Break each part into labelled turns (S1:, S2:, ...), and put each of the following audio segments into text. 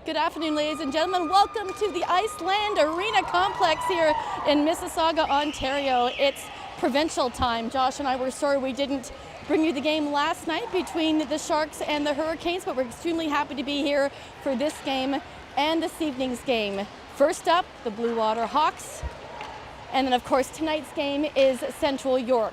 S1: Good afternoon, ladies and gentlemen. Welcome to the Iceland Arena Complex here in Mississauga, Ontario. It's provincial time. Josh and I were sorry we didn't bring you the game last night between the Sharks and the Hurricanes, but we're extremely happy to be here for this game and this evening's game. First up, the Blue Water Hawks. And then, of course, tonight's game is Central York.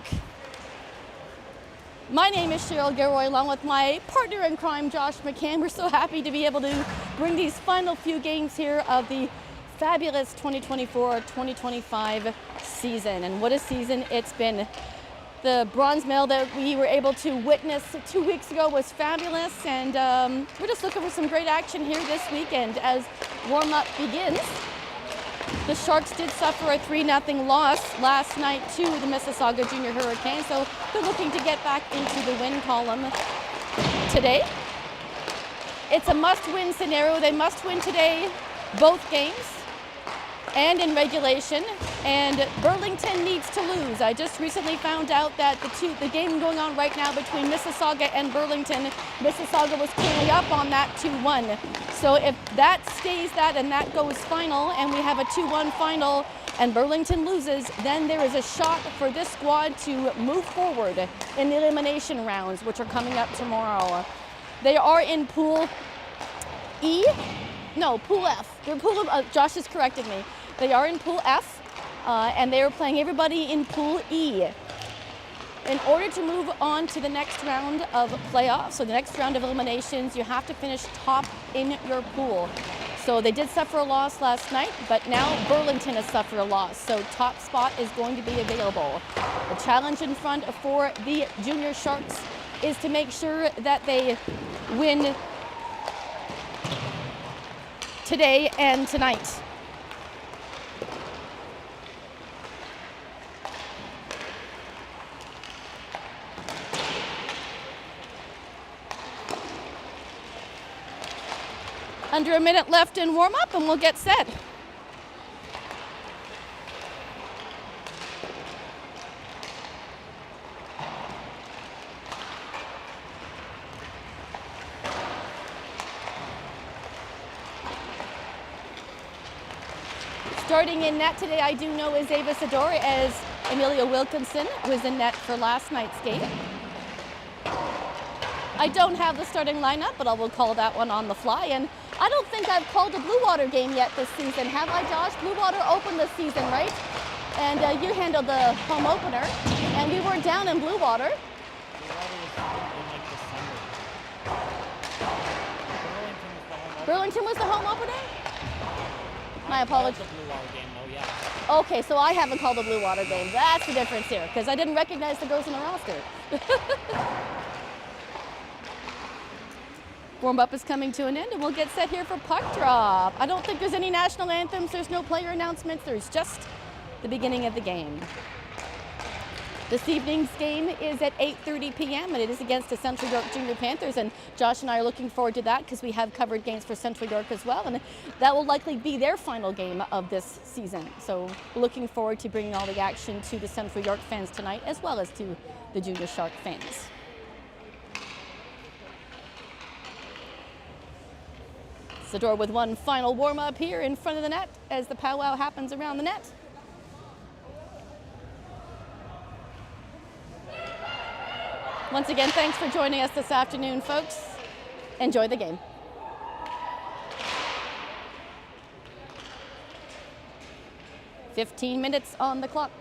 S1: My name is Cheryl Gilroy, along with my partner in crime, Josh McCann. We're so happy to be able to bring these final few games here of the fabulous 2024-2025 season. And what a season it's been. The bronze medal that we were able to witness 2 weeks ago was fabulous, and we're just looking for some great action here this weekend as warm-up begins. The Sharks did suffer a 3-0 loss last night to the Mississauga Junior Hurricanes, so they're looking to get back into the win column today. It's a must-win scenario. They must win today, both games, and in regulation, and Burlington needs to lose. I just recently found out that the game going on right now between Mississauga and Burlington, Mississauga was currently up on that 2-1. So if that stays that and that goes final, and we have a 2-1 final, and Burlington loses, then there is a shot for this squad to move forward in the elimination rounds, which are coming up tomorrow. They are in Pool E. No, Pool F. They're Pool. Josh has corrected me. They are in Pool F, and they are playing everybody in Pool E. In order to move on to the next round of playoffs, so the next round of eliminations, you have to finish top in your pool. So they did suffer a loss last night, but now Burlington has suffered a loss, so top spot is going to be available. The challenge in front for the Junior Sharks is to make sure that they win today and tonight. Under a minute left in warm-up, and we'll get set. Starting in net today, I do know, is Ava Sador, as Amelia Wilkinson was in net for last night's game. I don't have the starting lineup, but I will call that one on the fly. And I don't think I've called a Blue Water game yet this season, have I, Josh? Blue Water opened this season, right? And you handled the home opener, and we were down in Blue Water. Burlington was the home opener? My apologies. Okay, so I haven't called a Blue Water game. That's the difference here, because I didn't recognize the girls in the roster. Warm-up is coming to an end, and we'll get set here for puck drop. I don't think there's any national anthems. There's no player announcements. There's just the beginning of the game. This evening's game is at 8:30 p.m., and it is against the Central York Junior Panthers, and Josh and I are looking forward to that because we have covered games for Central York as well, and that will likely be their final game of this season. So looking forward to bringing all the action to the Central York fans tonight, as well as to the Junior Shark fans. Sador with one final warm-up here in front of the net as the powwow happens around the net. Once again, thanks for joining us this afternoon, folks. Enjoy the game. "15 minutes on the clock.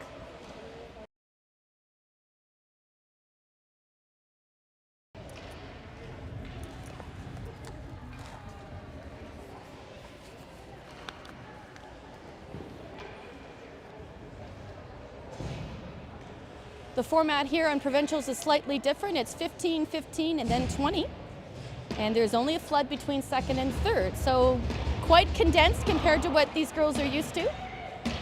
S1: The format here on Provincials is slightly different. It's 15, 15, and then 20. And there's only a flood between second and third. So quite condensed compared to what these girls are used to.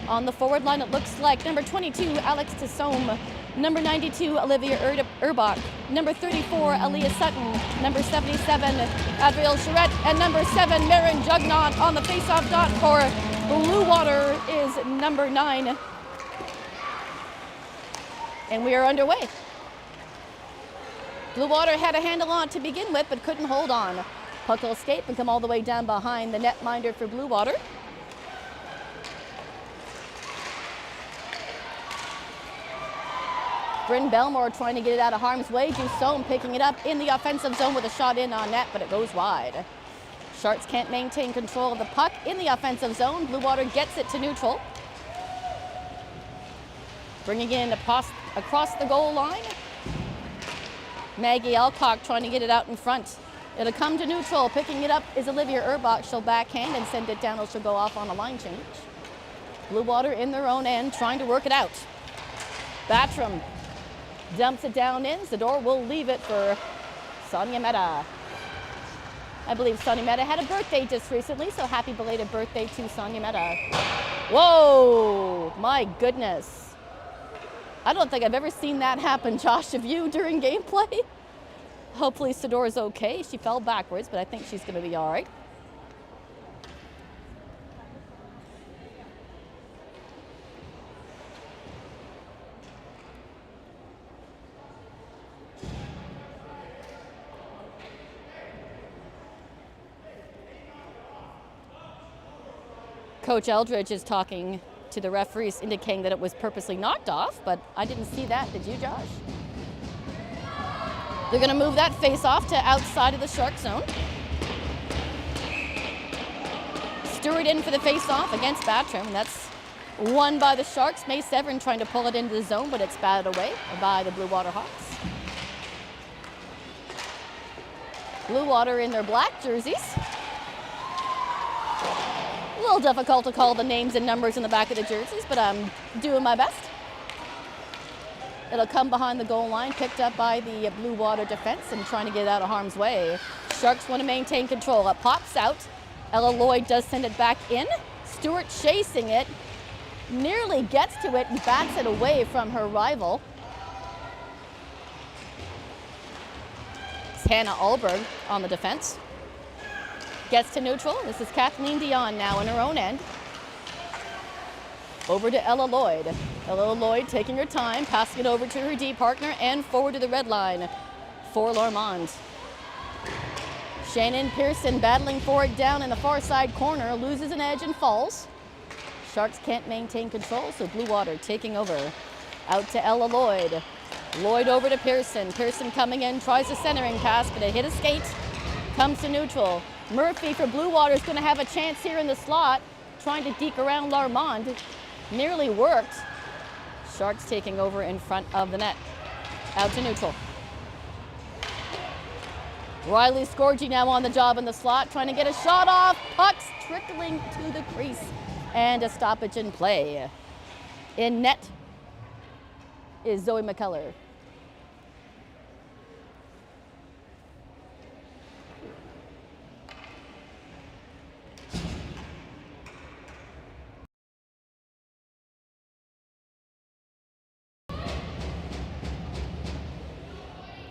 S1: On the forward line, it looks like number 22, Alex Tassome, number 92, Olivia Urbach, number 34, Aaliyah Sutton, number 77, Adrielle Charette, and number 7, Marin Jugnaught. On the face-off dot for Blue Water is number 9. And we are underway. Blue Water had a handle on it to begin with, but couldn't hold on. Puck will escape and come all the way down behind the netminder for Blue Water. Bryn Belmore trying to get it out of harm's way. Dusson picking it up in the offensive zone with a shot in on net, but it goes wide. Sharks can't maintain control of the puck in the offensive zone. Blue Water gets it to neutral. Bringing in across the goal line. Maggie Alcock trying to get it out in front. It'll come to neutral. Picking it up is Olivia Urbach. She'll backhand and send it down, or she'll go off on a line change. Blue Water in their own end trying to work it out. Battram dumps it down in. Zador will leave it for Sonia Mehta. I believe Sonia Mehta had a birthday just recently, so happy belated birthday to Sonia Mehta. Whoa, my goodness. I don't think I've ever seen that happen, Josh, of you during gameplay. Hopefully Sador is okay. She fell backwards, but I think she's gonna be all right. Coach Eldridge is talking to the referees, indicating that it was purposely knocked off, but I didn't see that. Did you, Josh? They're going to move that face-off to outside of the Shark zone. Stewart in for the face-off against Battram. That's won by the Sharks. May Severin trying to pull it into the zone, but it's batted away by the Blue Water Hawks. Blue Water in their black jerseys. A little difficult to call the names and numbers in the back of the jerseys, but I'm doing my best. It'll come behind the goal line, picked up by the Blue Water defense and trying to get it out of harm's way. Sharks want to maintain control. It pops out. Ella Lloyd does send it back in. Stewart chasing it, nearly gets to it and bats it away from her rival. It's Hannah Alberg on the defense. Gets to neutral. This is Kathleen Dion now in her own end. Over to Ella Lloyd. Ella Lloyd taking her time, passing it over to her D partner and forward to the red line for Lormond. Shannon Pearson battling for it down in the far side corner, loses an edge and falls. Sharks can't maintain control, so Blue Water taking over. Out to Ella Lloyd. Lloyd over to Pearson. Pearson coming in, tries a centering pass, but it hit a skate. Comes to neutral. Murphy for Blue Water is going to have a chance here in the slot, trying to deke around Larmond. Nearly worked. Sharks taking over in front of the net. Out to neutral. Riley Scorgi now on the job in the slot, trying to get a shot off. Pucks trickling to the crease. And a stoppage in play. In net is Zoe McCullough.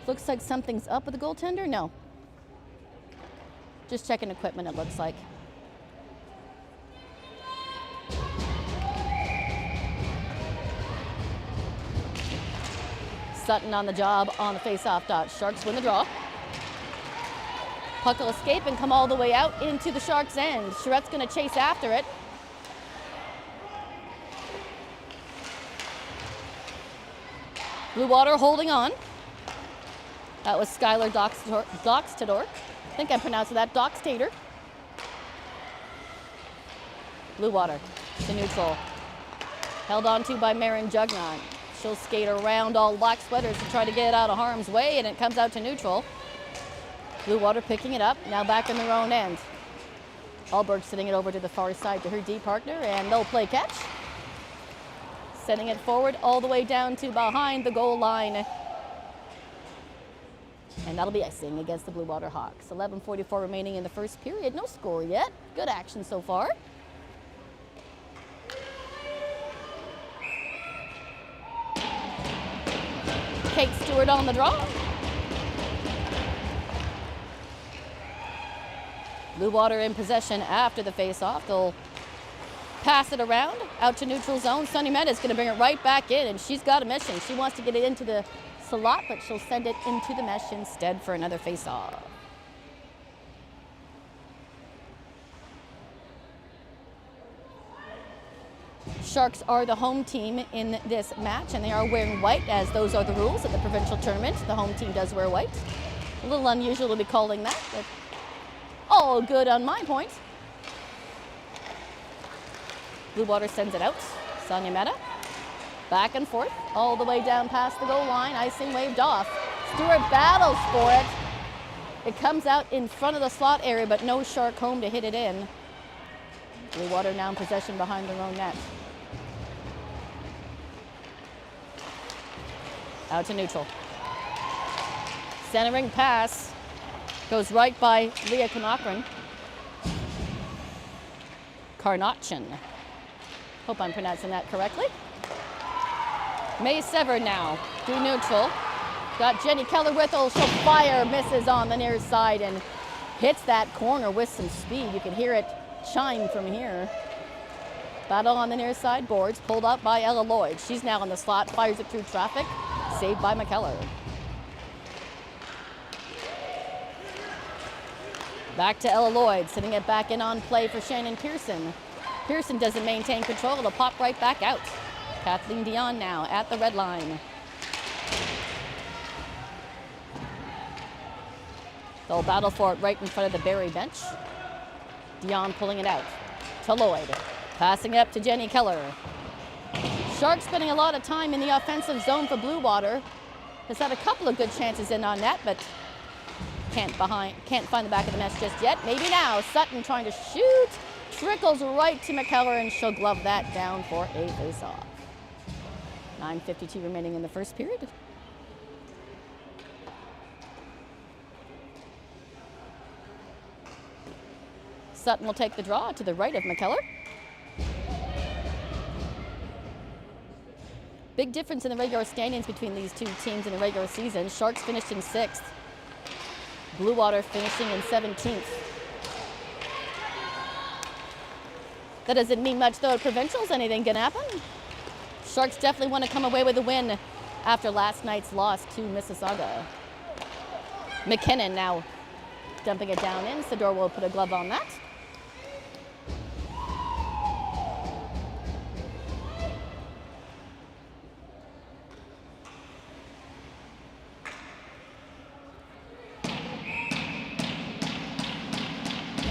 S1: Looks like something's up with the goaltender? No. Just checking equipment, it looks like. Sutton on the job on the face-off dot. Sharks win the draw. Puck will escape and come all the way out into the Sharks' end. Charette's going to chase after it. Blue Water holding on. That was Skylar Doxtador. I think I pronounced that, Doxtator. Blue Water to neutral. Held on to by Marin Jugnaught. She'll skate around all black sweaters to try to get it out of harm's way, and it comes out to neutral. Blue Water picking it up, now back in their own end. Alberg sending it over to the far side to her D partner, and they'll play catch. Sending it forward all the way down to behind the goal line. And that'll be icing against the Blue Water Hawks. 11:44 remaining in the first period. No score yet. Good action so far. Kate Stewart on the draw. Blue Water in possession after the face-off. They'll pass it around out to neutral zone. Sunny Mehta is going to bring it right back in, and she's got a mission. She wants to get it into the slot, but she'll send it into the mesh instead for another face-off. Sharks are the home team in this match, and they are wearing white, as those are the rules at the provincial tournament. The home team does wear white. A little unusual to be calling that, but all good on my point. Blue Water sends it out. Sonia Mehta. Back and forth, all the way down past the goal line. Icing waved off. Stewart battles for it. It comes out in front of the slot area, but no Shark home to hit it in. Blue Water now in possession behind their own net. Out to neutral. Centering pass goes right by Leah Konakrin. Karnachin. Hope I'm pronouncing that correctly. May Sever now through neutral. Got Jenny Keller with her. She'll fire, misses on the near side and hits that corner with some speed. You can hear it chime from here. Battle on the near side boards, pulled up by Ella Lloyd. She's now in the slot, fires it through traffic, saved by McKellar. Back to Ella Lloyd, sending it back in on play for Shannon Pearson. Pearson doesn't maintain control, it'll pop right back out. Kathleen Dion now at the red line. They'll battle for it right in front of the Barrie bench. Dion pulling it out to Lloyd. Passing it up to Jenny Keller. Sharks spending a lot of time in the offensive zone for Blue Water. Has had a couple of good chances in on net, but can't find the back of the net just yet. Maybe now. Sutton trying to shoot. Trickles right to McKellar, and she'll glove that down for a face-off. 9:52 remaining in the first period. Sutton will take the draw to the right of McKellar. Big difference in the regular standings between these two teams in the regular season. Sharks finished in 6th. Blue Water finishing in 17th. That doesn't mean much though at Provincials. Anything can happen. Sharks definitely want to come away with a win after last night's loss to Mississauga. McKinnon now dumping it down in. Sador will put a glove on that.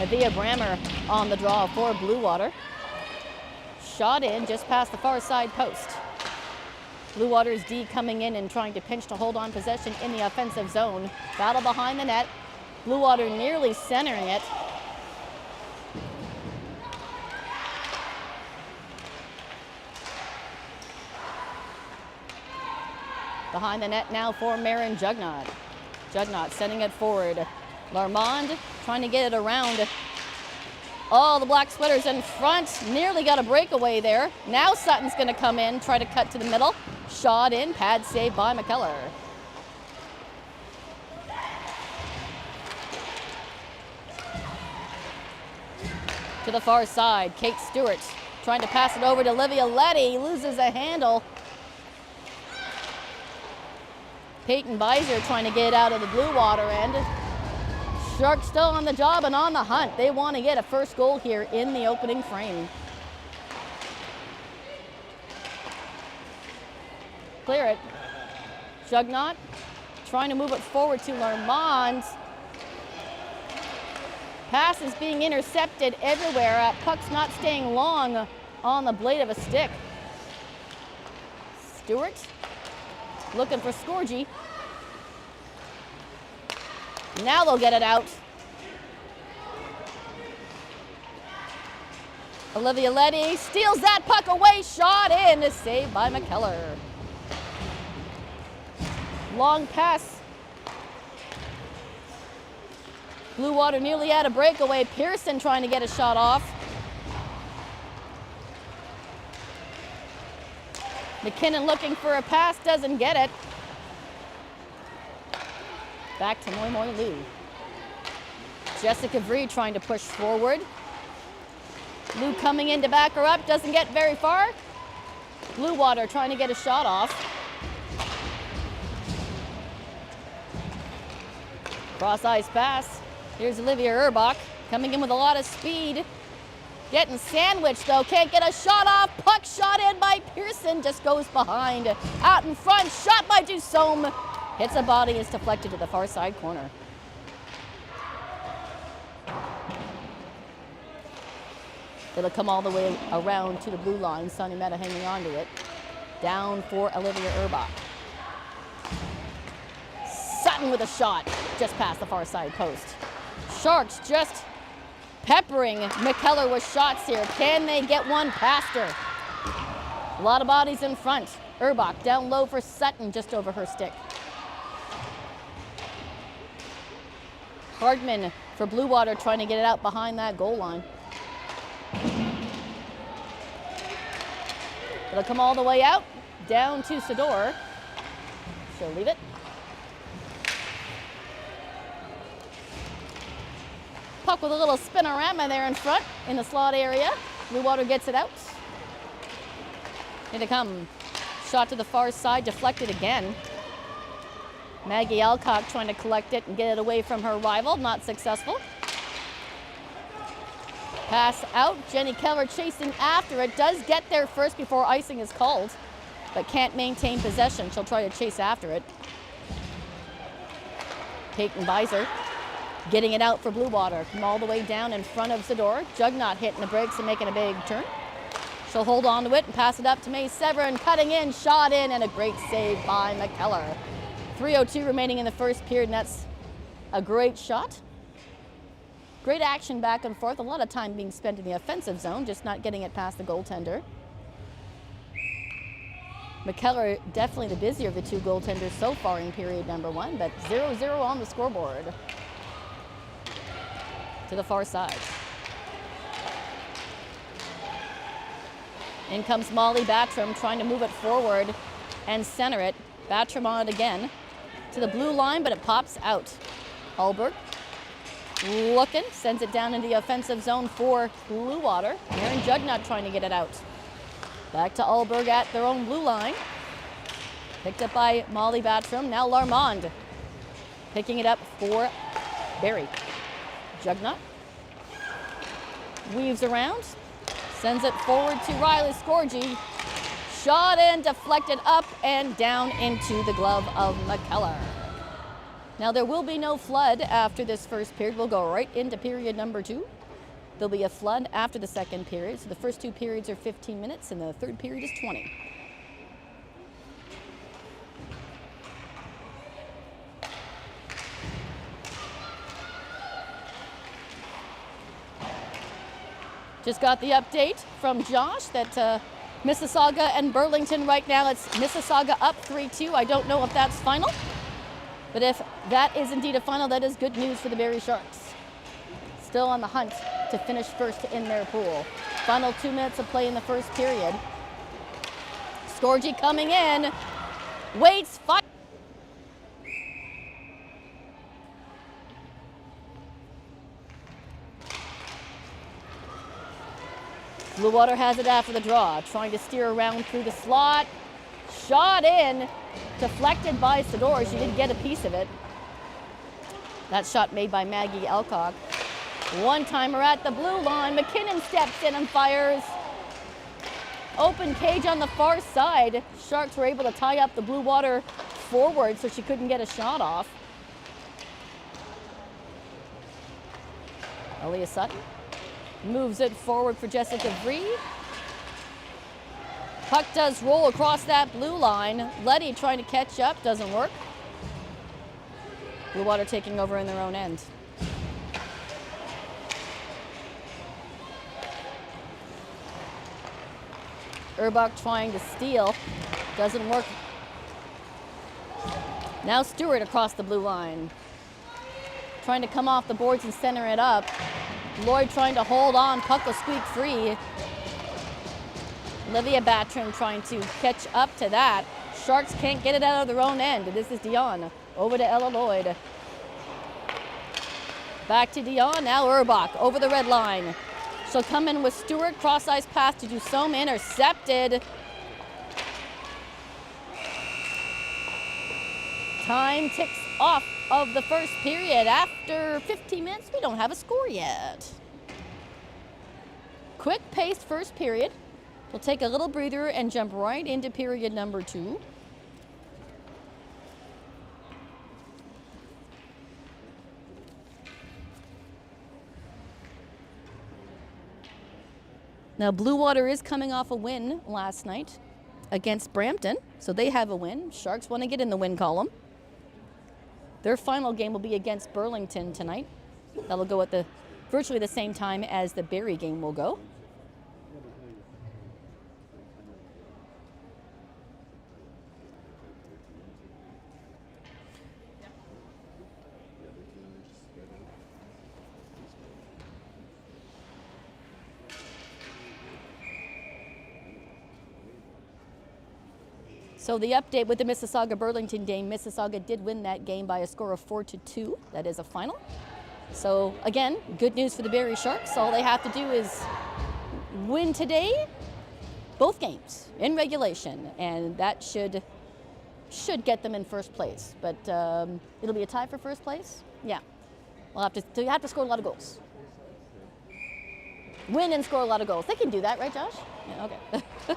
S1: Via Brammer on the draw for Blue Water. Shot in just past the far side post. Blue Water's D coming in and trying to pinch to hold on possession in the offensive zone. Battle behind the net. Blue Water nearly centering it. Behind the net now for Marin Jugnot. Jugnot sending it forward. Larmond trying to get it around. Oh, the black sweaters in front. Nearly got a breakaway there. Now Sutton's going to come in, try to cut to the middle. Shot in, pad save by McKellar. To the far side, Kate Stewart trying to pass it over to Olivia Letty. Loses a handle. Peyton Beiser trying to get out of the Blue Water end. Sharks still on the job and on the hunt. They want to get a first goal here in the opening frame. Clear it. Jugnot trying to move it forward to Larmond. Pass is being intercepted everywhere. Puck's not staying long on the blade of a stick. Stewart looking for Scorgi. Now they'll get it out. Olivia Letty steals that puck away. Shot in, saved by McKellar. Long pass. Blue Water nearly had a breakaway. Pearson trying to get a shot off. McKinnon looking for a pass, doesn't get it. Back to Moi Moi Lou. Jessica Vree trying to push forward. Lou coming in to back her up, doesn't get very far. Blue Water trying to get a shot off. Cross ice pass. Here's Olivia Urbach coming in with a lot of speed. Getting sandwiched though, can't get a shot off. Puck shot in by Pearson, just goes behind. Out in front, shot by Dusome. Hits a body, is deflected to the far side corner. It'll come all the way around to the blue line. Sonny Meta hanging on to it. Down for Olivia Urbach. Sutton with a shot, just past the far side post. Sharks just peppering McKellar with shots here. Can they get one past her? A lot of bodies in front. Urbach down low for Sutton, just over her stick. Hardman for Blue Water trying to get it out behind that goal line. It'll come all the way out, down to Sador. She'll leave it. Puck with a little spinorama there in front in the slot area. Blue Water gets it out. Here they come. Shot to the far side, deflected again. Maggie Alcock trying to collect it and get it away from her rival, not successful. Pass out, Jenny Keller chasing after it, does get there first before icing is called, but can't maintain possession. She'll try to chase after it. Peyton Beiser getting it out for Blue Water. Come all the way down in front of Sador. Jugnot hitting the brakes and making a big turn. She'll hold on to it and pass it up to May Severin, cutting in, shot in, and a great save by McKellar. 3:02 remaining in the first period, and that's a great shot. Great action back and forth. A lot of time being spent in the offensive zone, just not getting it past the goaltender. McKellar definitely the busier of the two goaltenders so far in period number one, but 0-0 on the scoreboard. To the far side. In comes Molly Battram trying to move it forward and center it. Battram on it again to the blue line, but it pops out. Alberg looking, sends it down into the offensive zone for Blue Water. Aaron Jugnot trying to get it out. Back to Alberg at their own blue line. Picked up by Molly Battram. Now Larmond picking it up for Barry. Jugnot weaves around, sends it forward to Riley Scorgi. Shot in, deflected up and down into the glove of McKellar. Now there will be no flood after this first period. We'll go right into period number two. There'll be a flood after the second period. So the first two periods are 15 minutes and the third period is 20. Just got the update from Josh that Mississauga and Burlington right now, it's Mississauga up 3-2. I don't know if that's final, but if that is indeed a final, that is good news for the Barrie Sharks. Still on the hunt to finish first in their pool. Final 2 minutes of play in the first period. Scorgi coming in, waits, fire. Blue Water has it after the draw, trying to steer around through the slot. Shot in, deflected by Sador. She did get a piece of it. That shot made by Maggie Alcock. One-timer at the blue line. McKinnon steps in and fires. Open cage on the far side. Sharks were able to tie up the Blue Water forward so she couldn't get a shot off. Aaliyah Sutton moves it forward for Jessica Vree. Puck does roll across that blue line. Letty trying to catch up, doesn't work. Blue Water taking over in their own end. Urbach trying to steal, doesn't work. Now Stewart across the blue line. Trying to come off the boards and center it up. Lloyd trying to hold on, puck will squeak free. Olivia Battram trying to catch up to that. Sharks can't get it out of their own end. This is Dion, over to Ella Lloyd. Back to Dion, now Urbach, over the red line. She'll come in with Stewart, cross-ice pass to Dusome, intercepted. Time ticks off of the first period. After 15 minutes, we don't have a score yet. quick-paced first period. We'll take a little breather and jump right into period number 2. Now, Blue Water is coming off a win last night against Brampton, so they have a win. Sharks want to get in the win column. Their final game will be against Burlington tonight. That'll go at virtually the same time as the Barrie game will go. So the update with the Mississauga-Burlington game, Mississauga did win that game by a score of 4-2. That is a final. So again, good news for the Barrie Sharks. All they have to do is win today, both games in regulation, and that should get them in first place. But it'll be a tie for first place. Yeah, you have to score a lot of goals. Win and score a lot of goals. They can do that, right, Josh? Yeah, okay.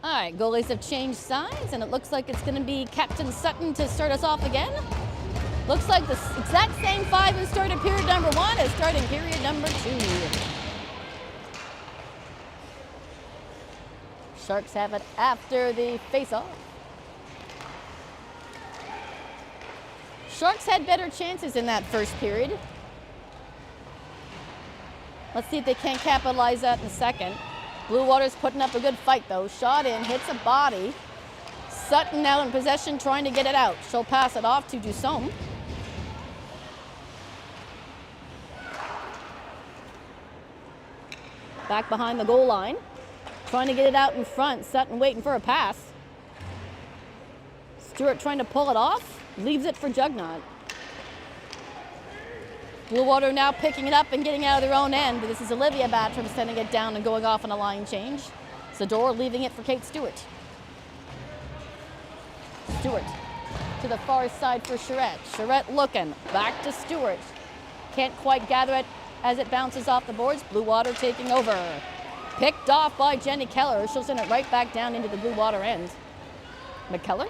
S1: All right, goalies have changed sides, and it looks like it's going to be Captain Sutton to start us off again. Looks like the exact same 5 who started period number 1 is starting period number 2. Sharks have it after the face-off. Sharks had better chances in that first period. Let's see if they can't capitalize that in the second. Blue Water's putting up a good fight, though. Shot in, hits a body. Sutton now in possession, trying to get it out. She'll pass it off to Dusome. Back behind the goal line. Trying to get it out in front. Sutton waiting for a pass. Stewart trying to pull it off. Leaves it for Jugnaught. Blue Water now picking it up and getting out of their own end. But this is Olivia Battram sending it down and going off on a line change. Zador leaving it for Kate Stewart. Stewart to the far side for Charette. Charette looking. Back to Stewart. Can't quite gather it as it bounces off the boards. Blue Water taking over. Picked off by Jenny Keller. She'll send it right back down into the Blue Water end. McKellar,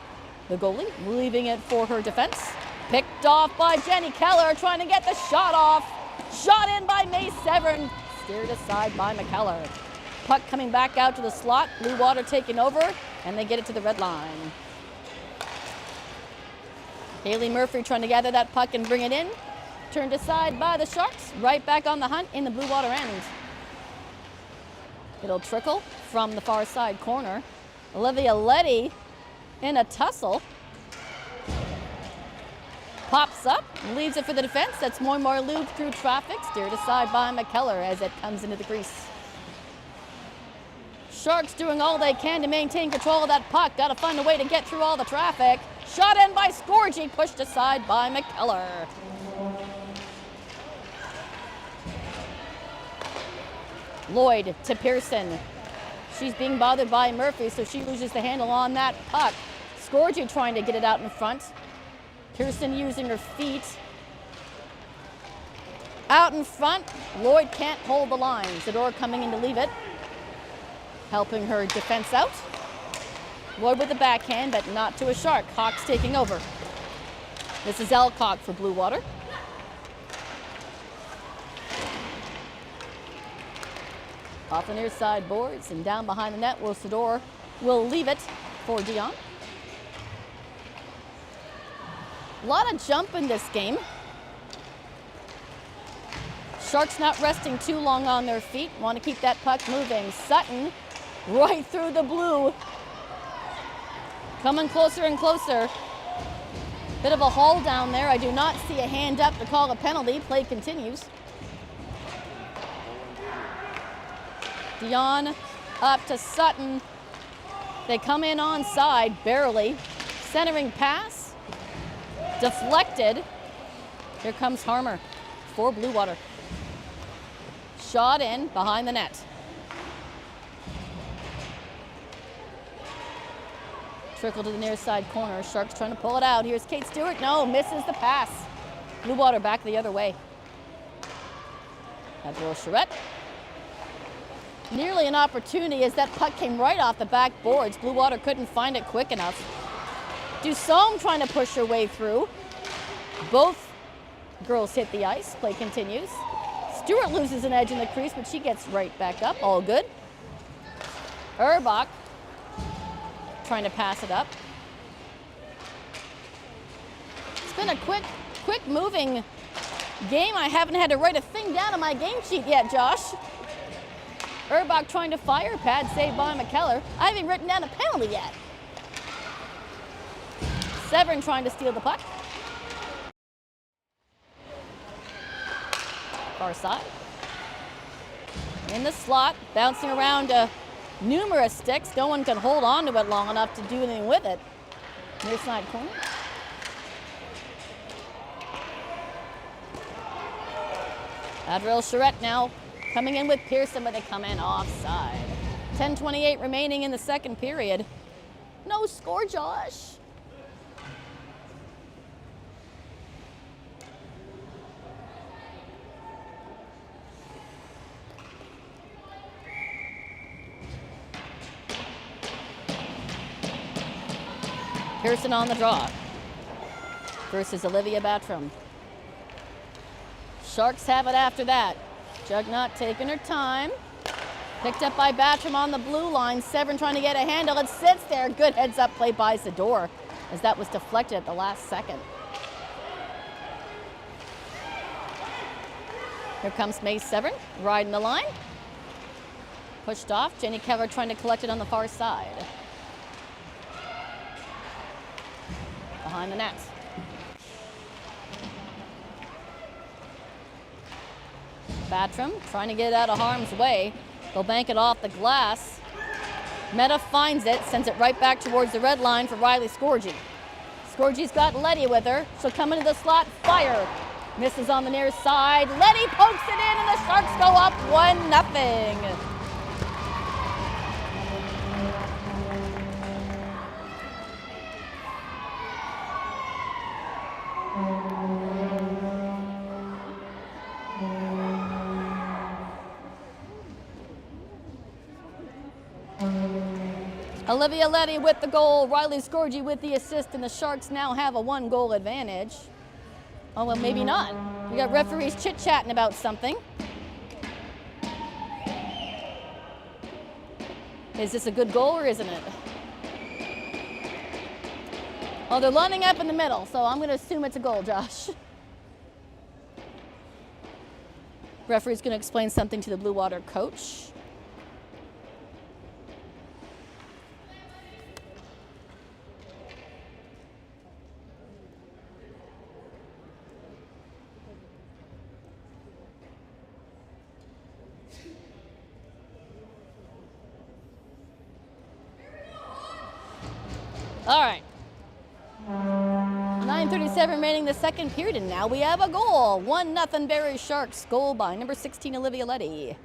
S1: the goalie, leaving it for her defense. Picked off by Jenny Keller, trying to get the shot off. Shot in by May Severn. Steered aside by McKellar. Puck coming back out to the slot. Blue Water taking over, and they get it to the red line. Haley Murphy trying to gather that puck and bring it in. Turned aside by the Sharks. Right back on the hunt in the Blue Water end. It'll trickle from the far side corner. Olivia Letty in a tussle. Pops up, leaves it for the defense. That's more loop through traffic. Steered aside by McKellar as it comes into the crease. Sharks doing all they can to maintain control of that puck. Got to find a way to get through all the traffic. Shot in by Scorgi, pushed aside by McKellar. Lloyd to Pearson. She's being bothered by Murphy, so she loses the handle on that puck. Scorgi trying to get it out in front. Pearson using her feet. Out in front, Lloyd can't hold the line. Zador coming in to leave it. Helping her defense out. Lloyd with the backhand, but not to a Shark. Hawks taking over. This is Alcock for Blue Water. Off the near side boards and down behind the net, Zador will leave it for Dion. A lot of jump in this game. Sharks not resting too long on their feet. Want to keep that puck moving. Sutton right through the blue. Coming closer and closer. Bit of a haul down there. I do not see a hand up to call a penalty. Play continues. Dion up to Sutton. They come in onside, barely. Centering pass. Deflected Here comes Harmer for Blue Water. Shot in behind the net. Trickle to the near side corner. Sharks trying to pull it out. Here's Kate Stewart. No, misses the pass. Blue Water back the other way. Admiral Charette. Nearly an opportunity as that puck came right off the back boards. Blue Water couldn't find it quick enough. Dusome trying to push her way through. Both girls hit the ice. Play continues. Stewart loses an edge in the crease, but she gets right back up. All good. Urbach trying to pass it up. It's been a quick moving game. I haven't had to write a thing down on my game sheet yet, Josh. Urbach trying to fire. Pad saved by McKellar. I haven't written down a penalty yet. Severn trying to steal the puck. Far side. In the slot, bouncing around numerous sticks. No one can hold on to it long enough to do anything with it. Near side corner. Adriel Charette now coming in with Pearson, but they come in offside. 10:28 remaining in the second period. No score, Josh. Pearson on the draw versus Olivia Battram. Sharks have it after that. Jugnot taking her time. Picked up by Battram on the blue line. Severn trying to get a handle. It sits there. Good heads up play by Zador as that was deflected at the last second. Here comes May Severn riding the line. Pushed off. Jenny Keller trying to collect it on the far side. Behind the net. Battram trying to get it out of harm's way. They'll bank it off the glass. Meta finds it, sends it right back towards the red line for Riley Scorgi. Scorgi's got Letty with her. She'll come into the slot, fire. Misses on the near side. Letty pokes it in and the Sharks go up 1-0. Olivia Letty with the goal, Riley Scorgi with the assist, and the Sharks now have a 1-goal advantage. Oh, well, maybe not. We got referees chit-chatting about something. Is this a good goal or isn't it? Oh, they're lining up in the middle, so I'm going to assume it's a goal, Josh. Referee's going to explain something to the Blue Water coach. All right. 9:37 remaining the second period, and now we have a goal. 1-0 Barrie Sharks. Goal by number 16, Olivia Letty.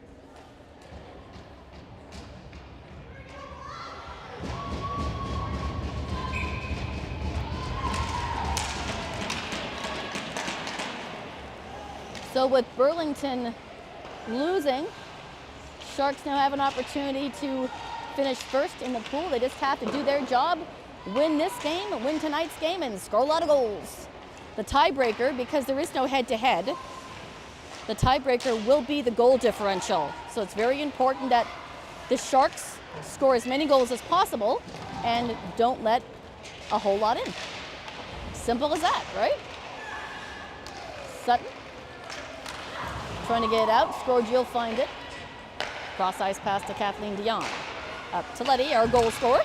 S1: So with Burlington losing, Sharks now have an opportunity to finish first in the pool. They just have to do their job, win this game, win tonight's game, and score a lot of goals. The tiebreaker, because there is no head-to-head, the tiebreaker will be the goal differential. So it's very important that the Sharks score as many goals as possible and don't let a whole lot in. Simple as that, right? Sutton trying to get it out. Scorgi will find it. Cross ice pass to Kathleen Dion. Up to Letty, our goal scorer.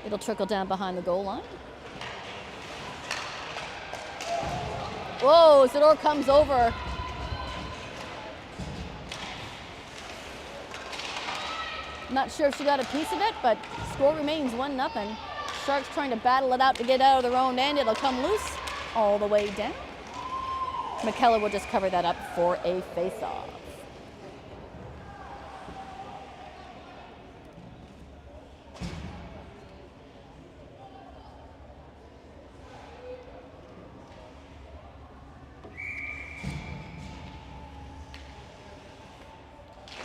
S1: It'll trickle down behind the goal line. Whoa, Zador comes over. Not sure if she got a piece of it, but score remains 1-0. Sharks trying to battle it out to get out of their own end. It'll come loose all the way down. McKellar will just cover that up for a face-off.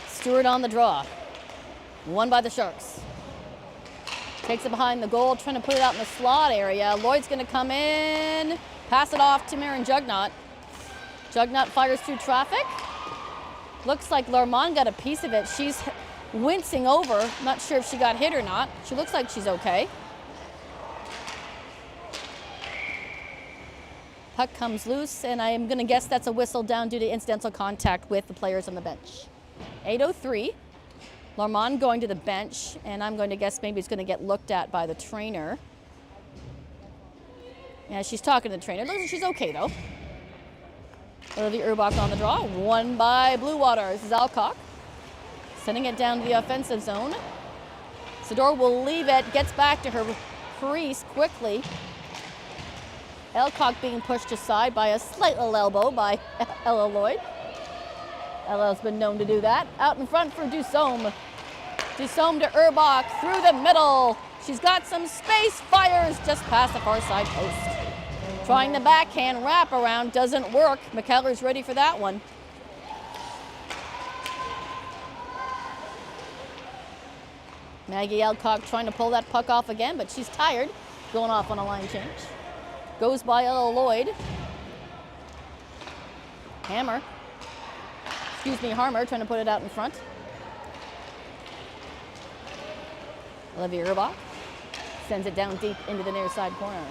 S1: Stewart on the draw. Won by the Sharks. Takes it behind the goal, trying to put it out in the slot area. Lloyd's going to come in, pass it off to Marin Jugnot. Jugnot fires through traffic. Looks like Lormond got a piece of it. She's wincing over. Not sure if she got hit or not. She looks like she's okay. Puck comes loose, and I'm going to guess that's a whistle down due to incidental contact with the players on the bench. 8:03. Lormond going to the bench, and I'm going to guess maybe it's going to get looked at by the trainer. Yeah, she's talking to the trainer. Looks like she's okay, though. Olivia Urbach on the draw. Won by Blue Water. This is Alcock. Sending it down to the offensive zone. Sador will leave it. Gets back to her crease quickly. Alcock being pushed aside by a slight little elbow by Ella Lloyd. Ella's been known to do that. Out in front for Dusome. Dusome to Urbach through the middle. She's got some space, fires just past the far side post. Trying the backhand wrap around, doesn't work. McKellar's ready for that one. Maggie Alcock trying to pull that puck off again, but she's tired. Going off on a line change. Goes by Ella Lloyd. Harmer trying to put it out in front. Olivia Urbach sends it down deep into the near side corner.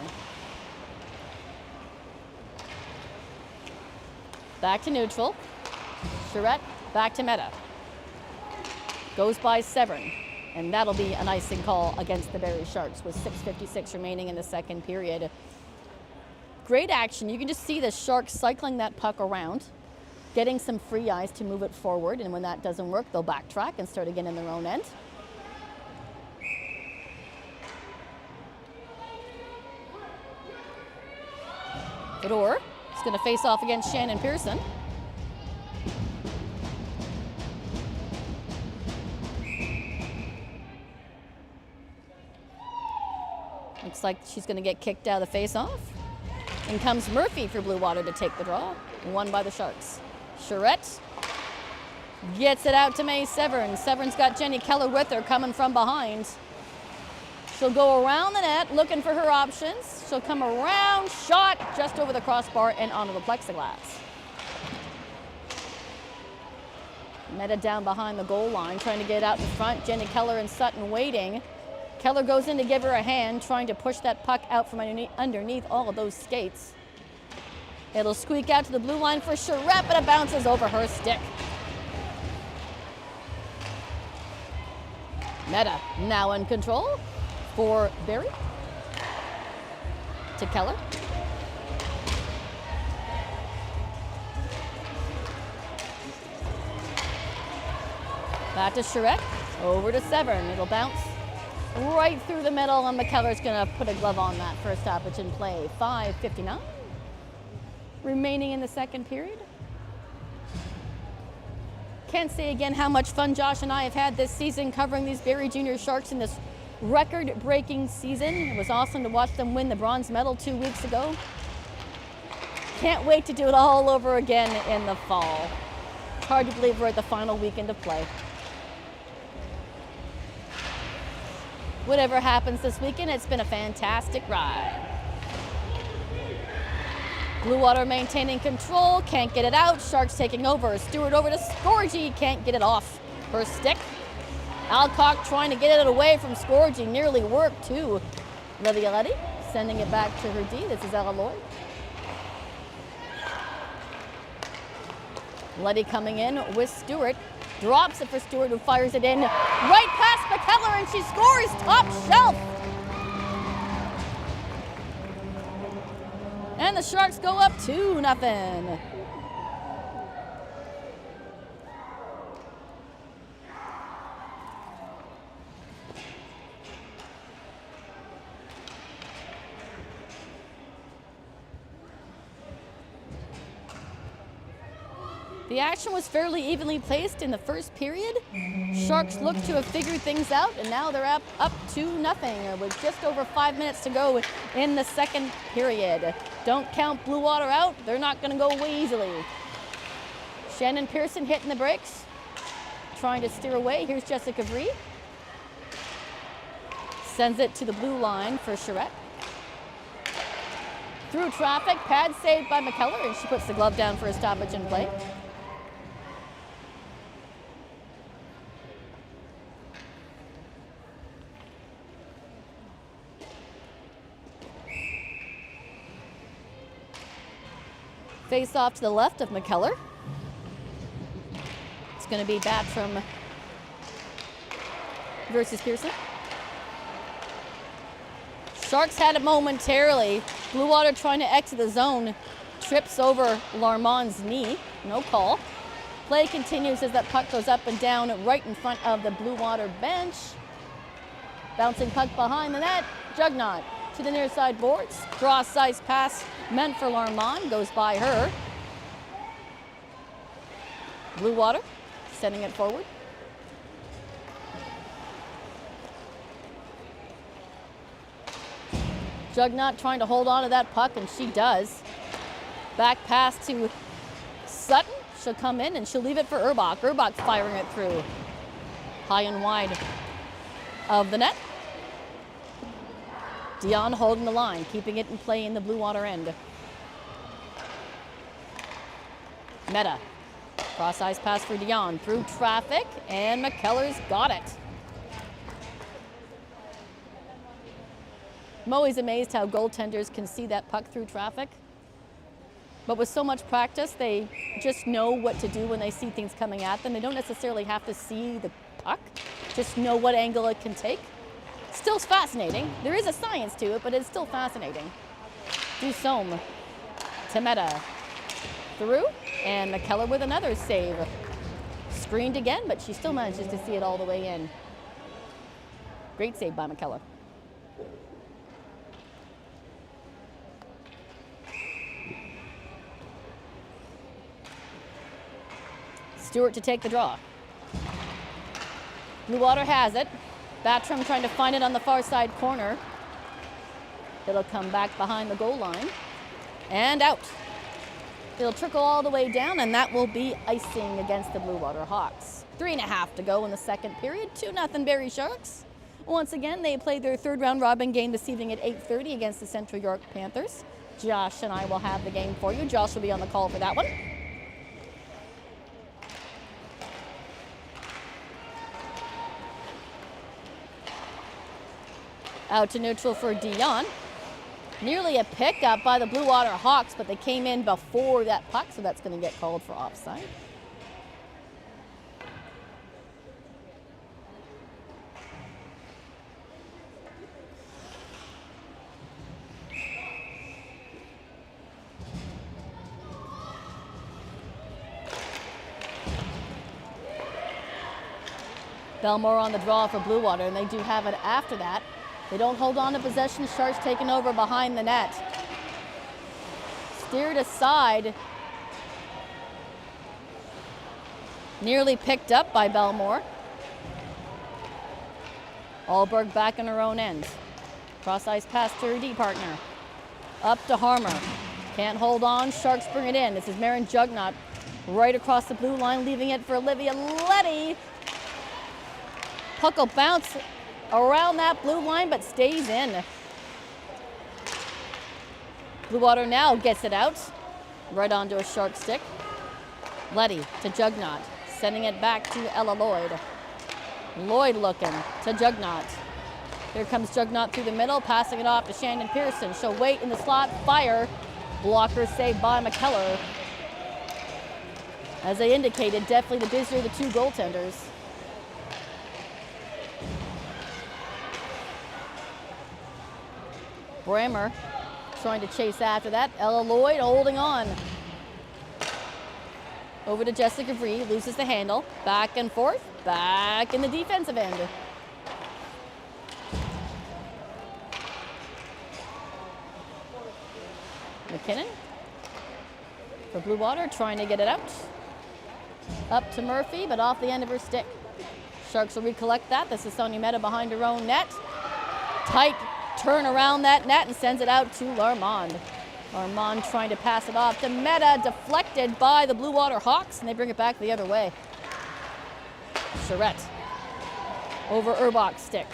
S1: Back to neutral. Charette back to Meta. Goes by Severn. And that'll be an icing call against the Barrie Sharks with 6:56 remaining in the second period. Great action. You can just see the Sharks cycling that puck around, getting some free ice to move it forward, and when that doesn't work, they'll backtrack and start again in their own end. Fedor is going to face off against Shannon Pearson. Looks like she's going to get kicked out of the face-off. In comes Murphy for Blue Water to take the draw. Won by the Sharks. Charette gets it out to May Severn. Severn's got Jenny Keller with her coming from behind. She'll go around the net looking for her options. She'll come around, shot just over the crossbar and onto the plexiglass. Meta down behind the goal line, trying to get out in front. Jenny Keller and Sutton waiting. Keller goes in to give her a hand, trying to push that puck out from underneath all of those skates. It'll squeak out to the blue line for Charette, but it bounces over her stick. Meta now in control for Barrie. To Keller. Back to Charette, over to Severn. It'll bounce right through the middle, and McKellar's going to put a glove on that for a stoppage in play. 5:59 remaining in the second period. Can't say again how much fun Josh and I have had this season covering these Barrie Junior Sharks in this record-breaking season. It was awesome to watch them win the bronze medal 2 weeks ago. Can't wait to do it all over again in the fall. It's hard to believe we're at the final weekend of play. Whatever happens this weekend, it's been a fantastic ride. Blue Water maintaining control, can't get it out. Sharks taking over. Stewart over to Scorgi, can't get it off her stick. Alcock trying to get it away from Scorgi, nearly worked too. Livia Letty sending it back to her D. This is Ella Lloyd. Letty coming in with Stewart. Drops it for Stewart, who fires it in right past McKellar, and she scores top shelf. And the Sharks go up 2-0. The action was fairly evenly placed in the first period. Sharks look to have figured things out, and now they're up 2-0 with just over 5 minutes to go in the second period. Don't count Blue Water out. They're not going to go away easily. Shannon Pearson hitting the brakes, trying to steer away. Here's Jessica Vree. Sends it to the blue line for Charette. Through traffic, pad saved by McKellar, and she puts the glove down for a stoppage in play. Face off to the left of McKellar. It's going to be Batram versus Pearson. Sharks had it momentarily. Blue Water trying to exit the zone. Trips over Larmond's knee. No call. Play continues as that puck goes up and down right in front of the Blue Water bench. Bouncing puck behind the net. Jugnot to the near side boards. Cross-ice pass meant for Larmond. Goes by her. Blue Water sending it forward. Jugnot trying to hold on to that puck, and she does. Back pass to Sutton. She'll come in, and she'll leave it for Urbach. Urbach firing it through. High and wide of the net. Dion holding the line, keeping it in play in the Blue Water end. Meta. Cross-ice pass for Dion. Through traffic, and McKellar's got it. I'm always amazed how goaltenders can see that puck through traffic. But with so much practice, they just know what to do when they see things coming at them. They don't necessarily have to see the puck, just know what angle it can take. Still fascinating. There is a science to it, but it's still fascinating. Dusome to Meta. Through, and McKellar with another save. Screened again, but she still manages to see it all the way in. Great save by McKellar. Stewart to take the draw. Blue Water has it. Batram trying to find it on the far side corner. It'll come back behind the goal line. And out. It'll trickle all the way down, and that will be icing against the Blue Water Hawks. 3.5 to go in the second period. 2-0 Barrie Sharks. Once again, they played their third round robin game this evening at 8:30 against the Central York Panthers. Josh and I will have the game for you. Josh will be on the call for that one. Out to neutral for Dion. Nearly a pickup by the Blue Water Hawks, but they came in before that puck, so that's going to get called for offside. Belmore on the draw for Blue Water, and they do have it after that. They don't hold on to possession. Sharks taking over behind the net. Steered aside. Nearly picked up by Belmore. Alberg back in her own end. Cross-ice pass to her D partner. Up to Harmer. Can't hold on. Sharks bring it in. This is Marin Jugnot right across the blue line, leaving it for Olivia Letty. Puck will bounce around that blue line, but stays in. Blue Water now gets it out, right onto a Shark stick. Letty to Jugnot, sending it back to Ella Lloyd. Lloyd looking to Jugnot. Here comes Jugnot through the middle, passing it off to Shannon Pearson. She'll wait in the slot, fire. Blocker saved by McKellar. As I indicated, definitely the busier of the two goaltenders. Brammer trying to chase after that. Ella Lloyd holding on. Over to Jessica Vree, loses the handle. Back and forth, back in the defensive end. McKinnon for Blue Water, trying to get it out. Up to Murphy, but off the end of her stick. Sharks will recollect that. This is Sonia Meta behind her own net. Tight turn around that net and sends it out to Larmond. Larmond trying to pass it off to Meta, deflected by the Blue Water Hawks, and they bring it back the other way. Charette over Urbach's stick.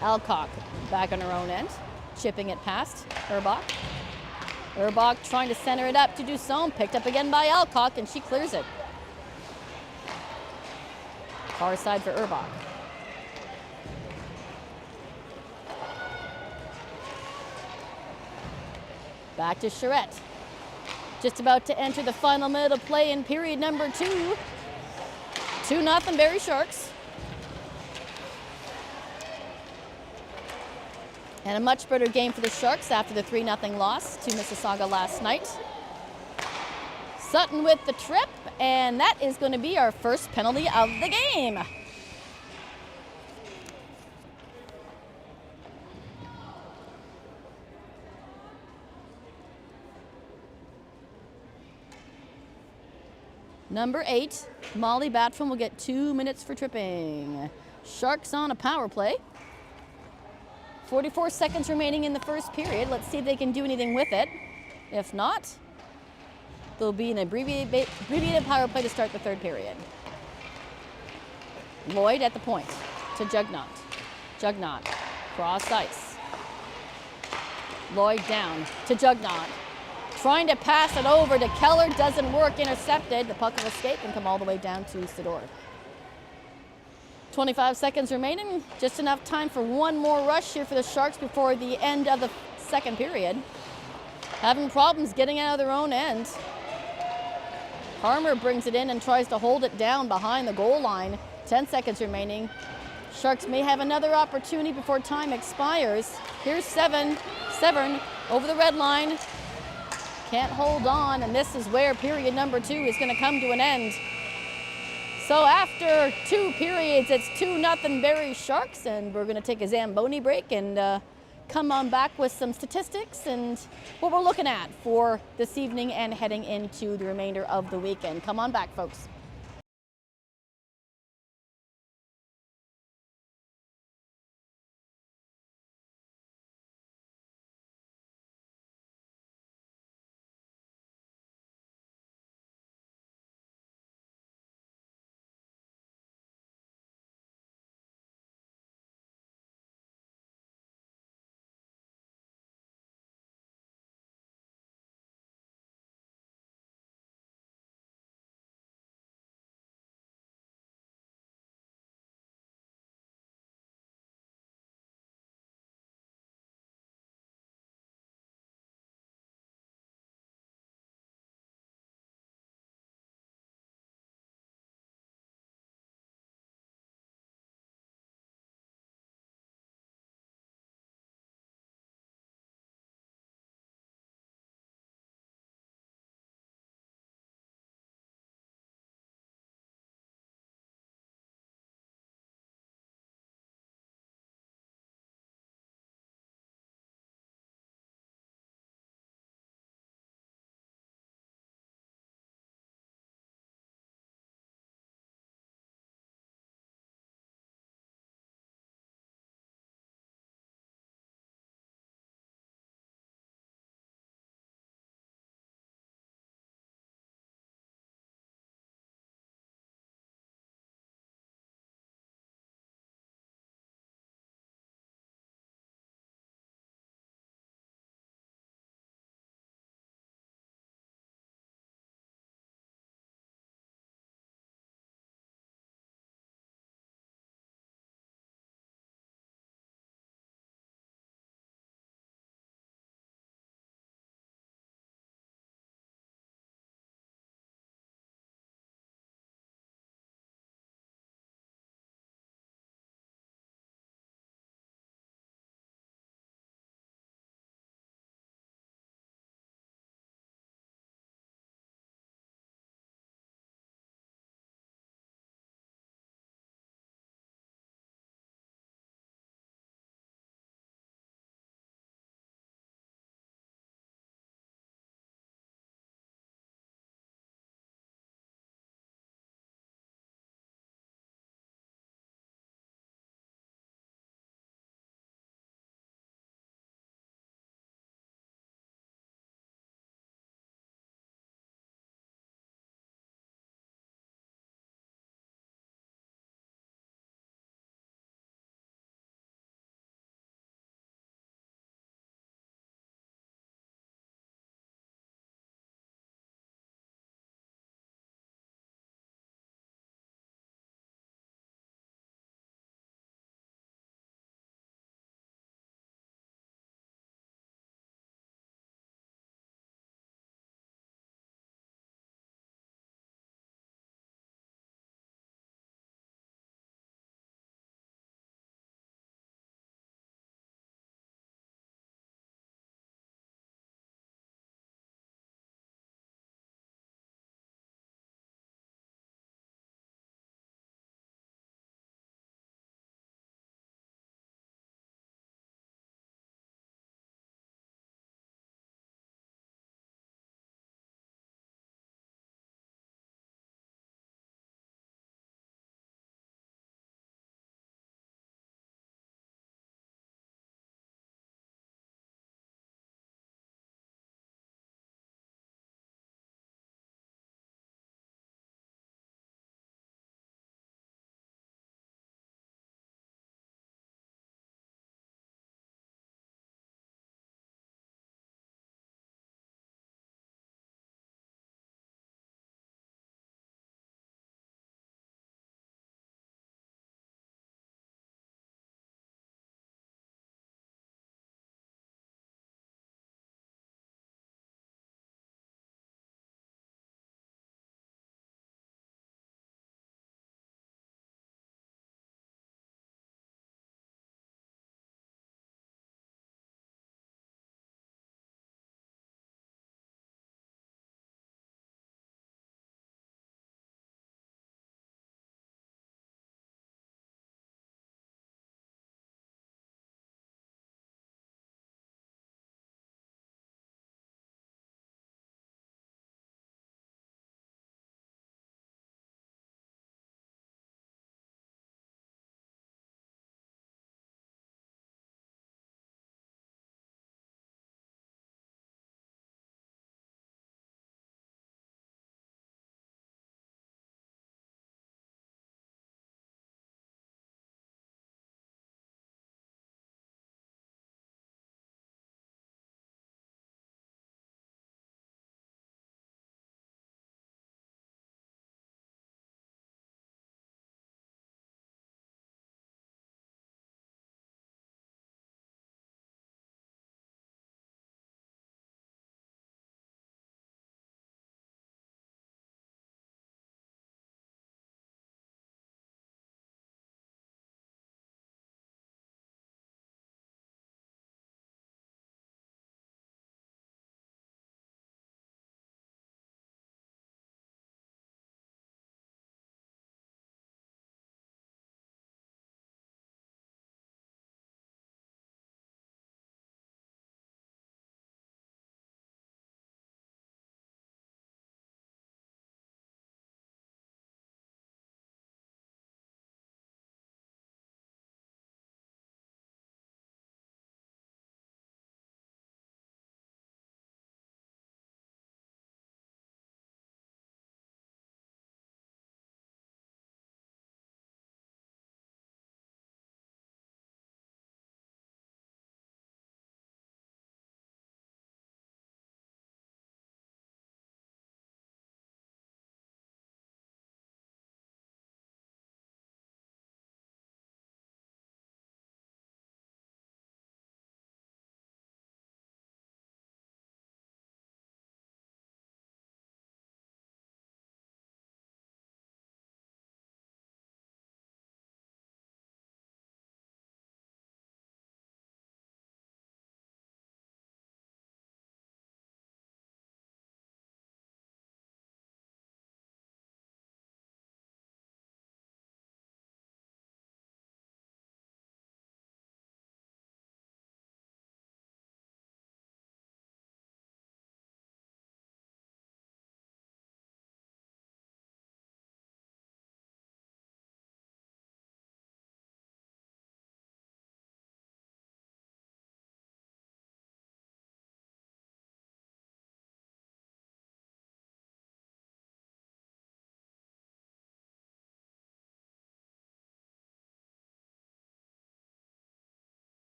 S1: Alcock back on her own end, chipping it past Urbach. Urbach trying to center it up to Dusson, picked up again by Alcock, and she clears it. Far side for Urbach. Back to Charette. Just about to enter the final minute of play in period number 2. 2-0 Barrie Sharks. And a much better game for the Sharks after the 3-0 loss to Mississauga last night. Sutton with the trip, and that is going to be our first penalty of the game. Number 8, Molly Batfrom will get 2 minutes for tripping. Sharks on a power play. 44 seconds remaining in the first period. Let's see if they can do anything with it. If not, there'll be an abbreviated power play to start the third period. Lloyd at the point to Jugnaught. Jugnaught, cross ice. Lloyd down to Jugnaught. Trying to pass it over to Keller, doesn't work, intercepted. The puck will escape and come all the way down to Sador. 25 seconds remaining, just enough time for one more rush here for the Sharks before the end of the second period. Having problems getting out of their own end. Harmer brings it in and tries to hold it down behind the goal line. 10 seconds remaining. Sharks may have another opportunity before time expires. Here's Severn over the red line. Can't hold on, and this is where period number 2 is going to come to an end. So after 2 periods, it's 2-0 Barrie Sharks, and we're going to take a Zamboni break and come on back with some statistics and what we're looking at for this evening and heading into the remainder of the weekend. Come on back, folks.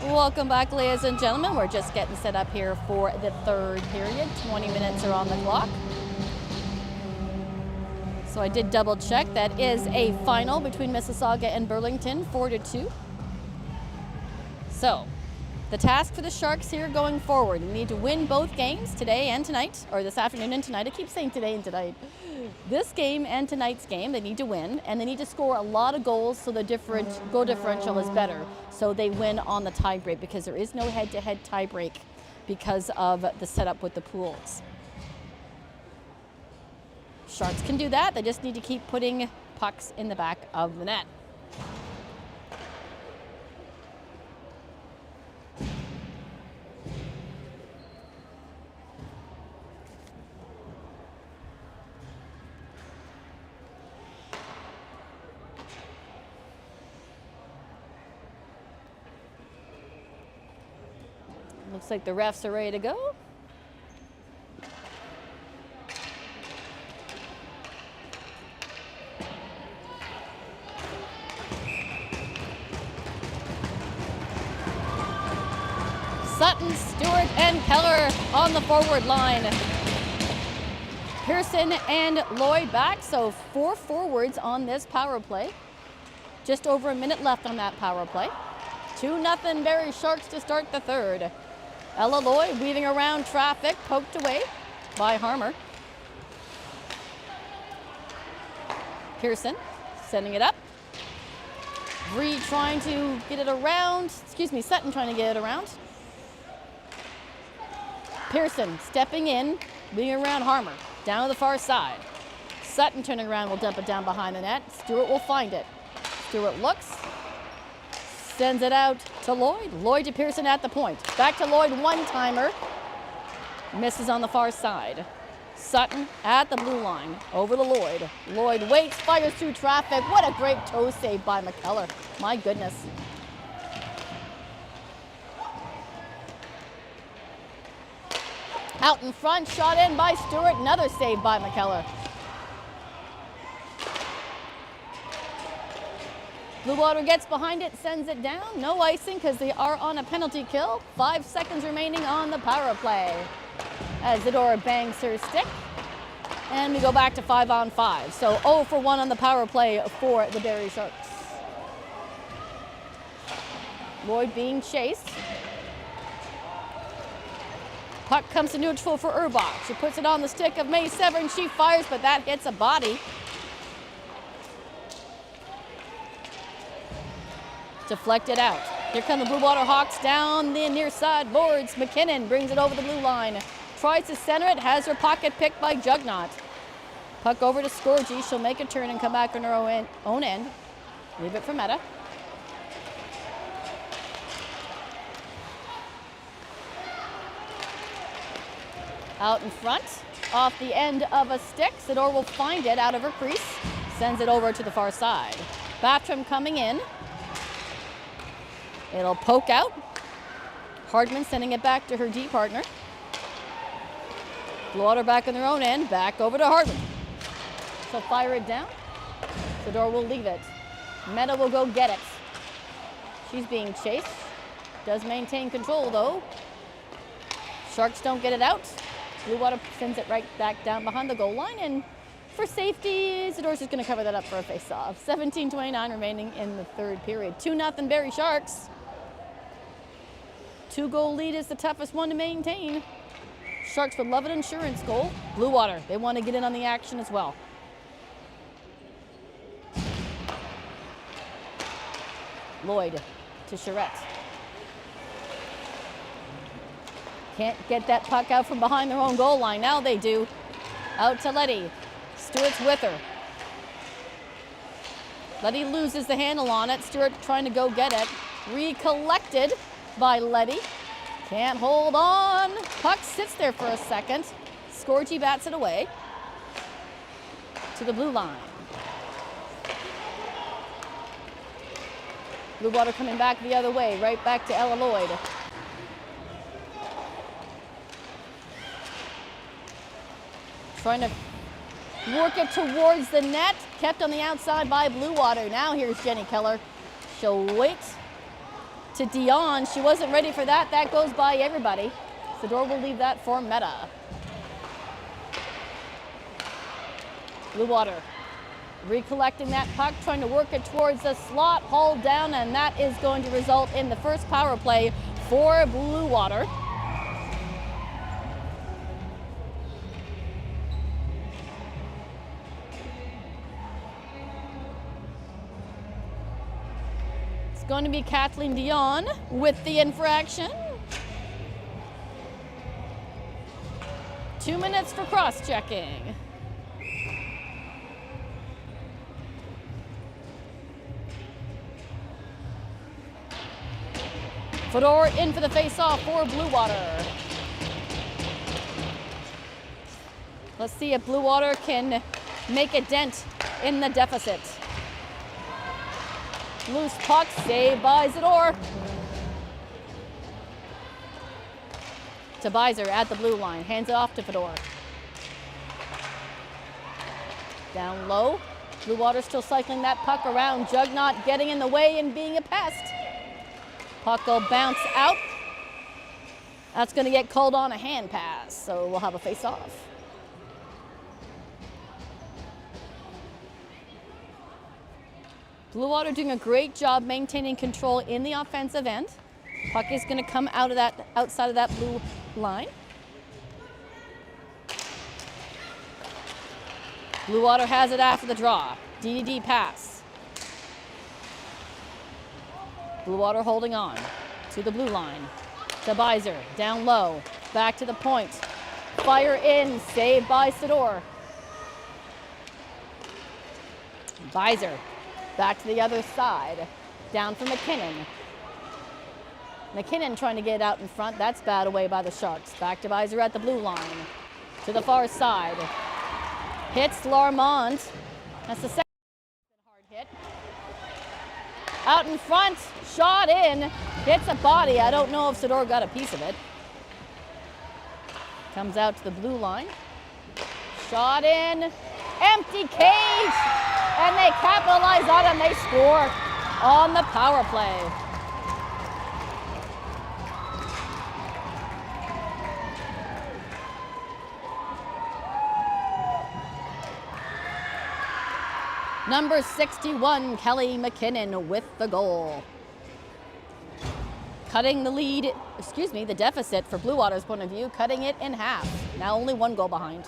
S1: Welcome back, ladies and gentlemen. We're just getting set up here for the third period. 20 minutes are on the clock. So I did double check. That is a final between Mississauga and Burlington, 4-2. So the task for the Sharks here going forward, we need to win both games today and tonight, or this afternoon and tonight. I keep saying today and tonight. This game and tonight's game, they need to win, and they need to score a lot of goals so the goal differential is better, so they win on the tie break, because there is no head-to-head tie break because of the setup with the pools. Sharks can do that. They just need to keep putting pucks in the back of the net. Looks like the refs are ready to go. Sutton, Stewart, and Keller on the forward line. Pearson and Lloyd back, so 4 forwards on this power play. Just over a minute left on that power play. 2-0 Barrie Sharks to start the third. Ella Lloyd weaving around traffic, poked away by Harmer. Pearson sending it up. Bree trying to get it around. Sutton trying to get it around. Pearson stepping in, weaving around Harmer. Down to the far side. Sutton turning around will dump it down behind the net. Stewart will find it. Stewart looks. Sends it out to Lloyd. Lloyd to Pearson at the point. Back to Lloyd, one-timer. Misses on the far side. Sutton at the blue line. Over to Lloyd. Lloyd waits, fires through traffic. What a great toe save by McKellar. My goodness. Out in front, shot in by Stewart. Another save by McKellar. Blue Water gets behind it, sends it down. No icing because they are on a penalty kill. 5 seconds remaining on the power play. As Zadora bangs her stick. And we go back to 5-on-5. So 0 for 1 on the power play for the Barrie Sharks. Lloyd being chased. Puck comes to neutral for Urbach. She puts it on the stick of May Severn. She fires, but that hits a body. Deflected out. Here come the Blue Water Hawks down the near side boards. McKinnon brings it over the blue line. Tries to center it, has her pocket picked by Jugnot. Puck over to Scorgie. She'll make a turn and come back on her own end. Leave it for Meta. Out in front, off the end of a stick. Sador will find it out of her crease. Sends it over to the far side. Bathram coming in. It'll poke out. Hardman sending it back to her D partner. Blue Water back on their own end, back over to Hardman. So fire it down. Sador will leave it. Meta will go get it. She's being chased. Does maintain control though. Sharks don't get it out. Blue Water sends it right back down behind the goal line, and for safety, Zador's just going to cover that up for a face-off. 17:29 remaining in the third period. 2-0 Barrie Sharks. 2-goal lead is the toughest one to maintain. Sharks would love an insurance goal. Blue Water, they want to get in on the action as well. Lloyd to Charette. Can't get that puck out from behind their own goal line. Now they do. Out to Letty. Stewart's with her. Letty loses the handle on it. Stewart trying to go get it. Recollected by Letty. Can't hold on. Puck sits there for a second. Scorgie bats it away to the blue line. Blue Water coming back the other way, right back to Ella Lloyd. Trying to work it towards the net. Kept on the outside by Blue Water. Now here's Jenny Keller. She'll wait to Dion. She wasn't ready for that. That goes by everybody. Sador will leave that for Meta. Blue Water recollecting that puck, trying to work it towards the slot, hauled down, and that is going to result in the first power play for Blue Water. It's going to be Kathleen Dion with the infraction. 2 minutes for cross-checking. Fedor in for the face-off for Blue Water. Let's see if Blue Water can make a dent in the deficit. Loose puck, saved by Zador. To Beiser at the blue line, hands it off to Fedor. Down low, Blue Water still cycling that puck around. Jugnot getting in the way and being a pest. Puck will bounce out. That's going to get called on a hand pass, so we'll have a face-off. Blue Water doing a great job maintaining control in the offensive end. Puck is going to come out of that, outside of that blue line. Blue Water has it after the draw. DDD pass. Blue Water holding on to the blue line. To Beiser, down low, back to the point. Fire in, saved by Sador. Beiser, back to the other side. Down for McKinnon. McKinnon trying to get out in front. That's bad away by the Sharks. Back to Beiser at the blue line. To the far side. Hits Larmont. That's the second hard hit. Out in front, shot in, hits a body. I don't know if Sador got a piece of it. Comes out to the blue line. Shot in, empty cage, and they capitalize on it and they score on the power play. Number 61, Kelly McKinnon with the goal. Cutting the lead, the deficit for Blue Water's point of view, cutting it in half. Now only one goal behind.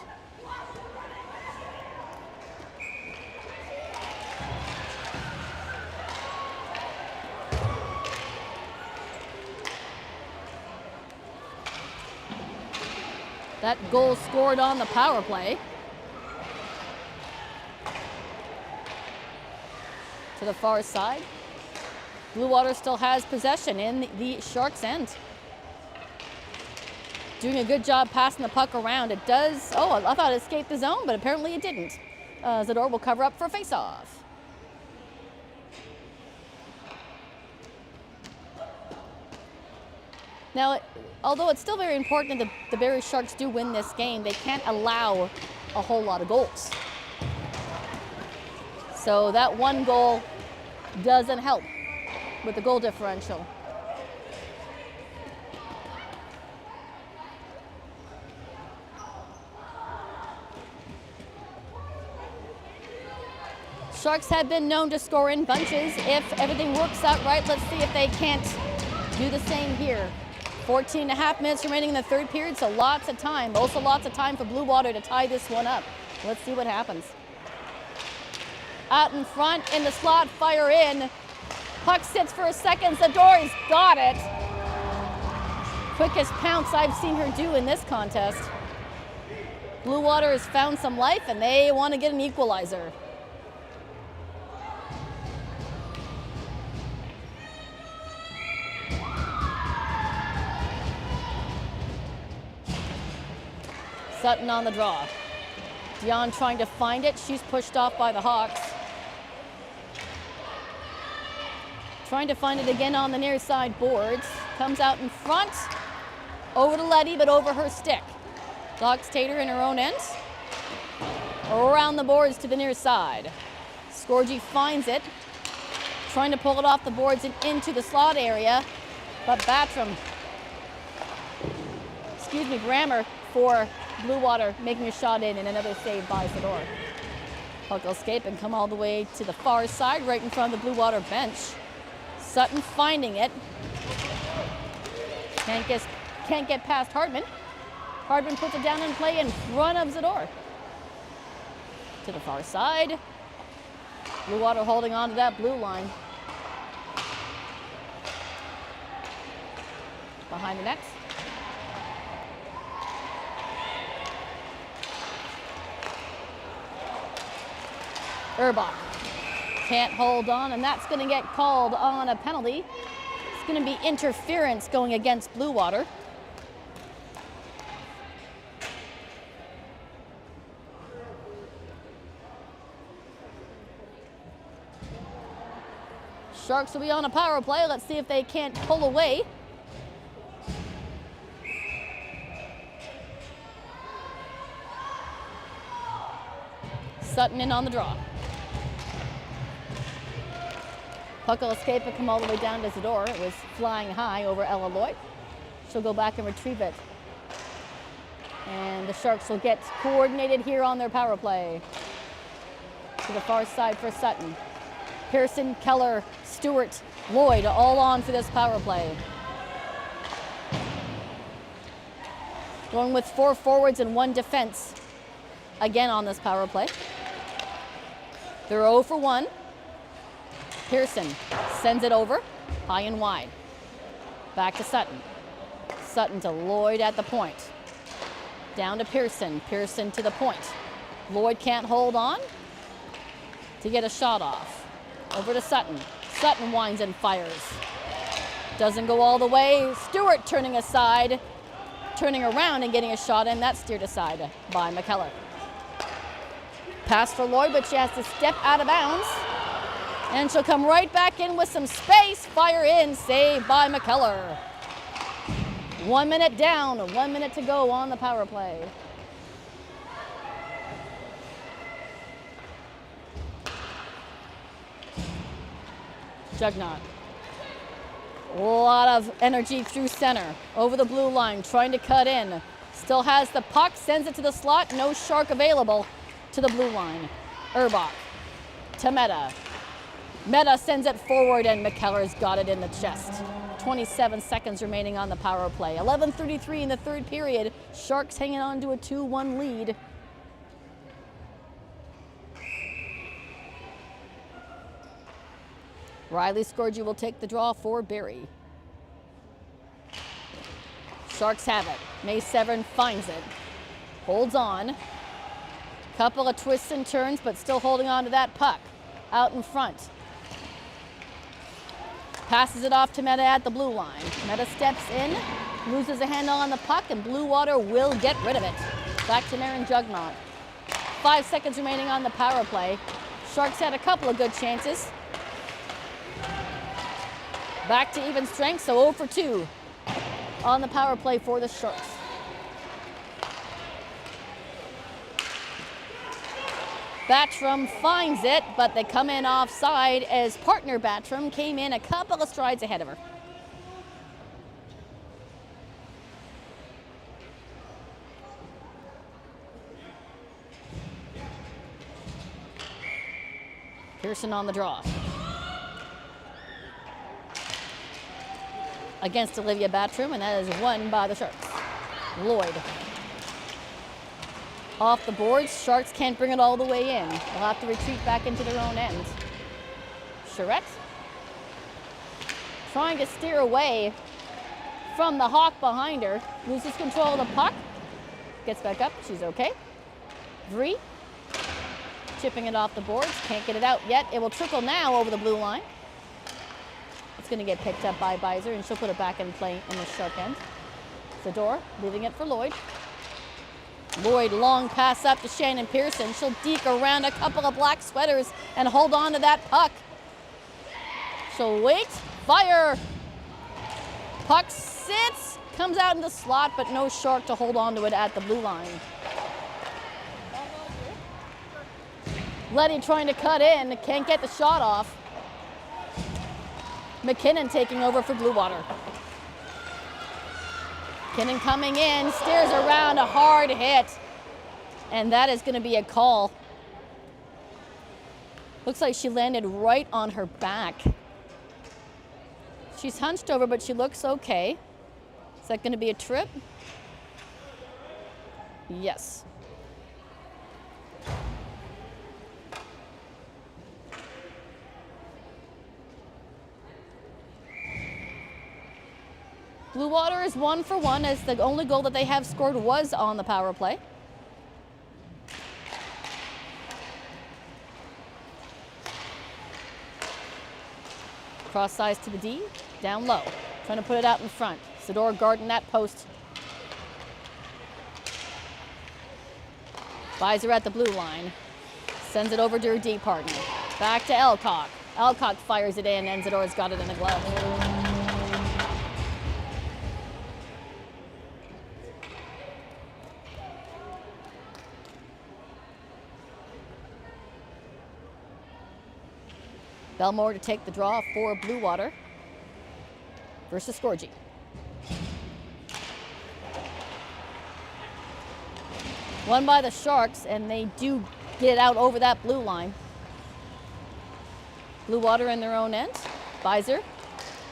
S1: That goal scored on the power play. To the far side. Blue Water still has possession in the Sharks' end. Doing a good job passing the puck around. It does, I thought it escaped the zone, but apparently it didn't. Zador will cover up for a face-off. Now, although it's still very important that the Barrie Sharks do win this game, they can't allow a whole lot of goals. So that one goal doesn't help with the goal differential. Sharks have been known to score in bunches. If everything works out right, let's see if they can't do the same here. 14.5 minutes remaining in the third period, so lots of time. Also lots of time for Blue Water to tie this one up. Let's see what happens. Out in front, in the slot, fire in. Puck sits for a second, Zador's got it. Quickest pounce I've seen her do in this contest. Blue Water has found some life and they want to get an equalizer. Sutton on the draw. Dion trying to find it. She's pushed off by the Hawks. Trying to find it again on the near side boards. Comes out in front. Over to Letty, but over her stick. Locks Tater in her own end. Around the boards to the near side. Scorgi finds it. trying to pull it off the boards and into the slot area, but Grammer for Blue Water making a shot in and another save by Zador. Puck will escape and come all the way to the far side, right in front of the Blue Water bench. Sutton finding it. Can't get past Hardman. Hardman puts it down in play in front of Zador. To the far side. Blue Water holding on to that blue line. Behind the net. Urbach can't hold on, and that's going to get called on a penalty. It's going to be interference going against Blue Water. Sharks will be on a power play. Let's see if they can't pull away. Sutton in on the draw. Puck will escape and come all the way down to Zador. It was flying high over Ella Lloyd. She'll go back and retrieve it. And the Sharks will get coordinated here on their power play. To the far side for Sutton. Pearson, Keller, Stewart, Lloyd all on for this power play. Going with 4 forwards and 1 defense again on this power play. They're 0 for 1. Pearson sends it over, high and wide. Back to Sutton. Sutton to Lloyd at the point. Down to Pearson. Pearson to the point. Lloyd can't hold on to get a shot off. Over to Sutton. Sutton winds and fires. Doesn't go all the way. Stewart turning aside, turning around and getting a shot in. That's steered aside by McKellar. Pass for Lloyd, but she has to step out of bounds. And she'll come right back in with some space. Fire in, save by McKellar. 1 minute down, 1 minute to go on the power play. Jugnot. A lot of energy through center. Over the blue line, trying to cut in. Still has the puck, sends it to the slot. No Shark available to the blue line. Urbach to Meta. Meta sends it forward and McKellar's got it in the chest. 27 seconds remaining on the power play. 11:33 in the third period. Sharks hanging on to a 2-1 lead. Riley Scorgi will take the draw for Barrie. Sharks have it. May Severn finds it. Holds on. Couple of twists and turns, but still holding on to that puck. Out in front. Passes it off to Meta at the blue line. Meta steps in, loses a handle on the puck, and Blue Water will get rid of it. Back to Marin Jugnot. 5 seconds remaining on the power play. Sharks had a couple of good chances. Back to even strength, so 0 for 2 on the power play for the Sharks. Battram finds it, but they come in offside as partner Battram came in a couple of strides ahead of her. Pearson on the draw. Against Olivia Battram, and that is won by the Sharks. Lloyd. Off the boards, Sharks can't bring it all the way in. They'll have to retreat back into their own end. Charette trying to steer away from the hawk behind her. Loses control of the puck. Gets back up, she's okay. Vree chipping it off the boards, can't get it out yet. It will trickle now over the blue line. It's going to get picked up by Beiser, and she'll put it back in play in the Shark end. Zador leaving it for Lloyd. Lloyd, long pass up to Shannon Pearson. She'll deke around a couple of black sweaters and hold on to that puck. She'll wait, fire. Puck sits, comes out in the slot, but no Shark to hold on to it at the blue line. Letty trying to cut in, can't get the shot off. McKinnon taking over for Blue Water. McKinnon coming in, steers around, a hard hit. And that is going to be a call. Looks like she landed right on her back. She's hunched over, but she looks okay. Is that going to be a trip? Yes. Blue Water is 1 for 1 as the only goal that they have scored was on the power play. Cross size to the D, down low. Trying to put it out in front. Sador guarding that post. Visor at the blue line. Sends it over to her D partner. Back to Elcock. Elcock fires it in and Zador's got it in the glove. Belmore to take the draw for Blue Water versus Scorgi. Won by the Sharks, and they do get out over that blue line. Blue Water in their own end. Visor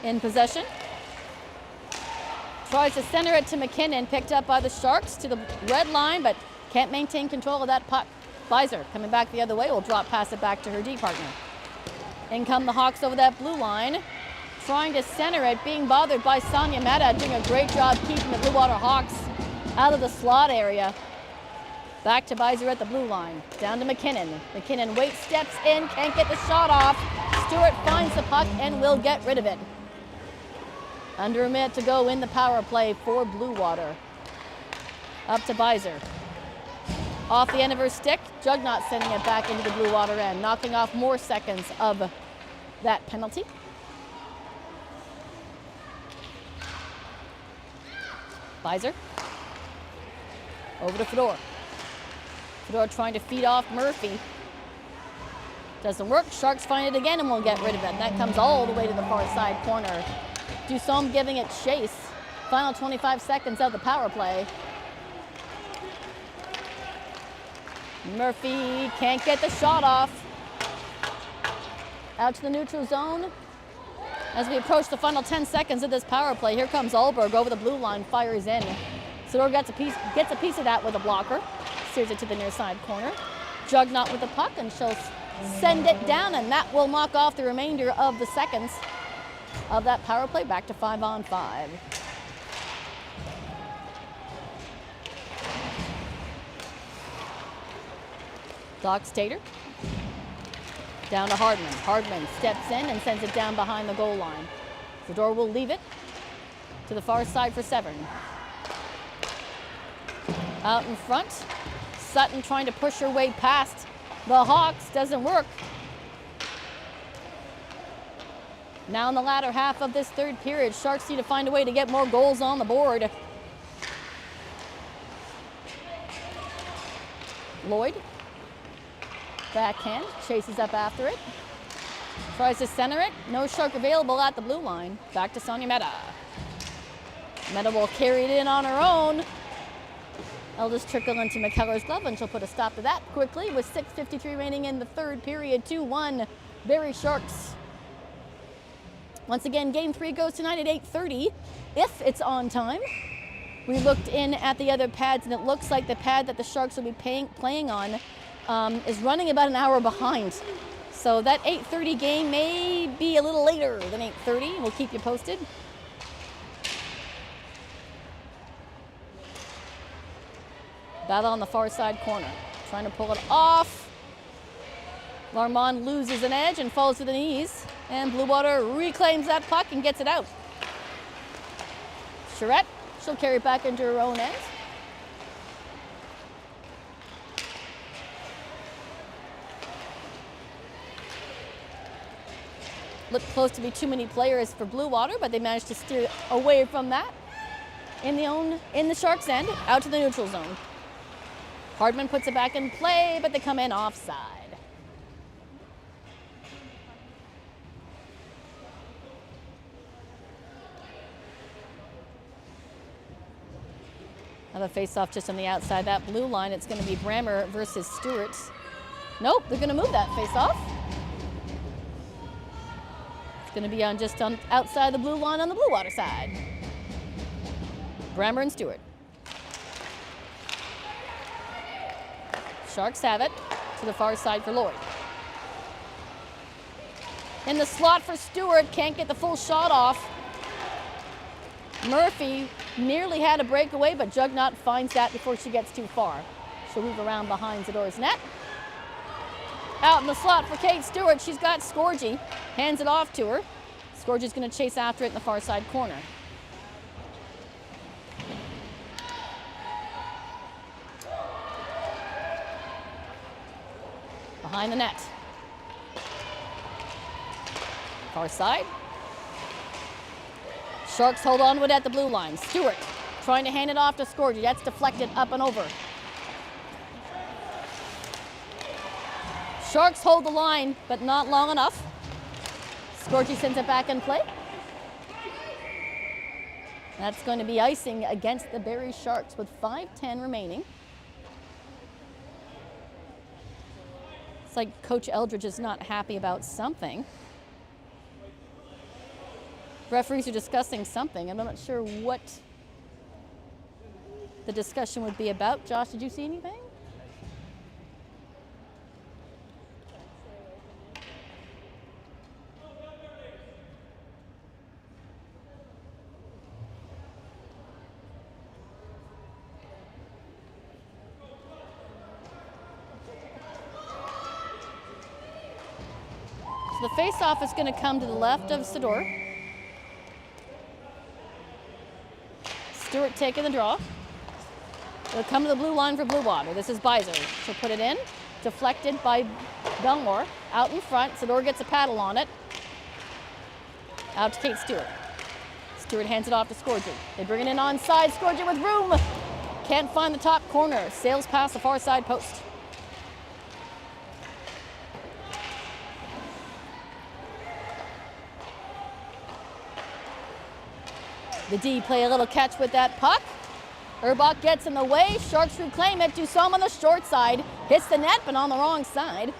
S1: in possession. Tries to center it to McKinnon, picked up by the Sharks to the red line, but can't maintain control of that puck. Visor coming back the other way, will drop pass it back to her D partner. In come the Hawks over that blue line, trying to center it, being bothered by Sonia Mehta, doing a great job keeping the Blue Water Hawks out of the slot area. Back to Visor at the blue line, down to McKinnon. McKinnon waits, steps in, can't get the shot off. Stewart finds the puck and will get rid of it. Under a minute to go in the power play for Blue Water. Up to Visor. Off the end of her stick, Jugnot sending it back into the Blue Water end, knocking off more seconds of that penalty. Visor. Over to Fedor. Fedor trying to feed off Murphy. Doesn't work. Sharks find it again and will get rid of it. And that comes all the way to the far side corner. Dusome giving it chase. Final 25 seconds of the power play. Murphy can't get the shot off. Out to the neutral zone. As we approach the final 10 seconds of this power play, here comes Alberg over the blue line, fires in. Sador gets a piece of that with a blocker. Steers it to the near side corner. Jugnot with the puck, and she'll send it down, and that will knock off the remainder of the seconds of that power play. Back to 5-on-5. Doc Stater. Down to Hardman. Hardman steps in and sends it down behind the goal line. Fedor will leave it to the far side for Severn. Out in front, Sutton trying to push her way past the Hawks. Doesn't work. Now in the latter half of this third period, Sharks need to find a way to get more goals on the board. Lloyd. Backhand, chases up after it. Tries to center it. No Shark available at the blue line. Back to Sonia Mehta. Mehta will carry it in on her own. It'll just trickle into McKellar's glove, and she'll put a stop to that quickly with 6:53 remaining in the third period. 2-1, Barrie Sharks. Once again, game 3 goes tonight at 8:30, if it's on time. We looked in at the other pads, and it looks like the pad that the Sharks will be playing on is running about an hour behind. So that 8:30 game may be a little later than 8:30. We'll keep you posted. Battle on the far side corner. Trying to pull it off. Larmont loses an edge and falls to the knees. And Blue Water reclaims that puck and gets it out. Charette, she'll carry it back into her own end. Looked close to be too many players for Blue Water, but they managed to steer away from that. In the Sharks' end, out to the neutral zone. Hardman puts it back in play, but they come in offside. Have a face-off just on the outside that blue line. It's going to be Brammer versus Stewart. Nope, they're going to move that face-off. It's going to be just on outside the blue line on the Blue Water side. Brammer and Stewart. Sharks have it to the far side for Lloyd. In the slot for Stewart, can't get the full shot off. Murphy nearly had a breakaway, but Jugnot finds that before she gets too far. She'll move around behind Zador's net. Out in the slot for Kate Stewart, she's got Scorgi. Hands it off to her. Scorgi's going to chase after it in the far side corner. Behind the net. Far side. Sharks hold on to it at the blue line. Stewart trying to hand it off to Scorgi. That's deflected up and over. Sharks hold the line, but not long enough. Scorgi sends it back in play. That's going to be icing against the Barrie Sharks with 5:10 remaining. It's like Coach Eldridge is not happy about something. Referees are discussing something. I'm not sure what the discussion would be about. Josh, did you see anything? So the face-off is going to come to the left of Sador. Stewart taking the draw. It'll come to the blue line for Blue Water. This is Beiser. She'll put it in. Deflected by Belmore. Out in front. Sador gets a paddle on it. Out to Kate Stewart. Stewart hands it off to Scorgi. They bring it in onside. Scorgi with room. Can't find the top corner. Sails past the far side post. The D play a little catch with that puck. Urbach gets in the way. Sharks reclaim it. Dusome on the short side. Hits the net, but on the wrong side.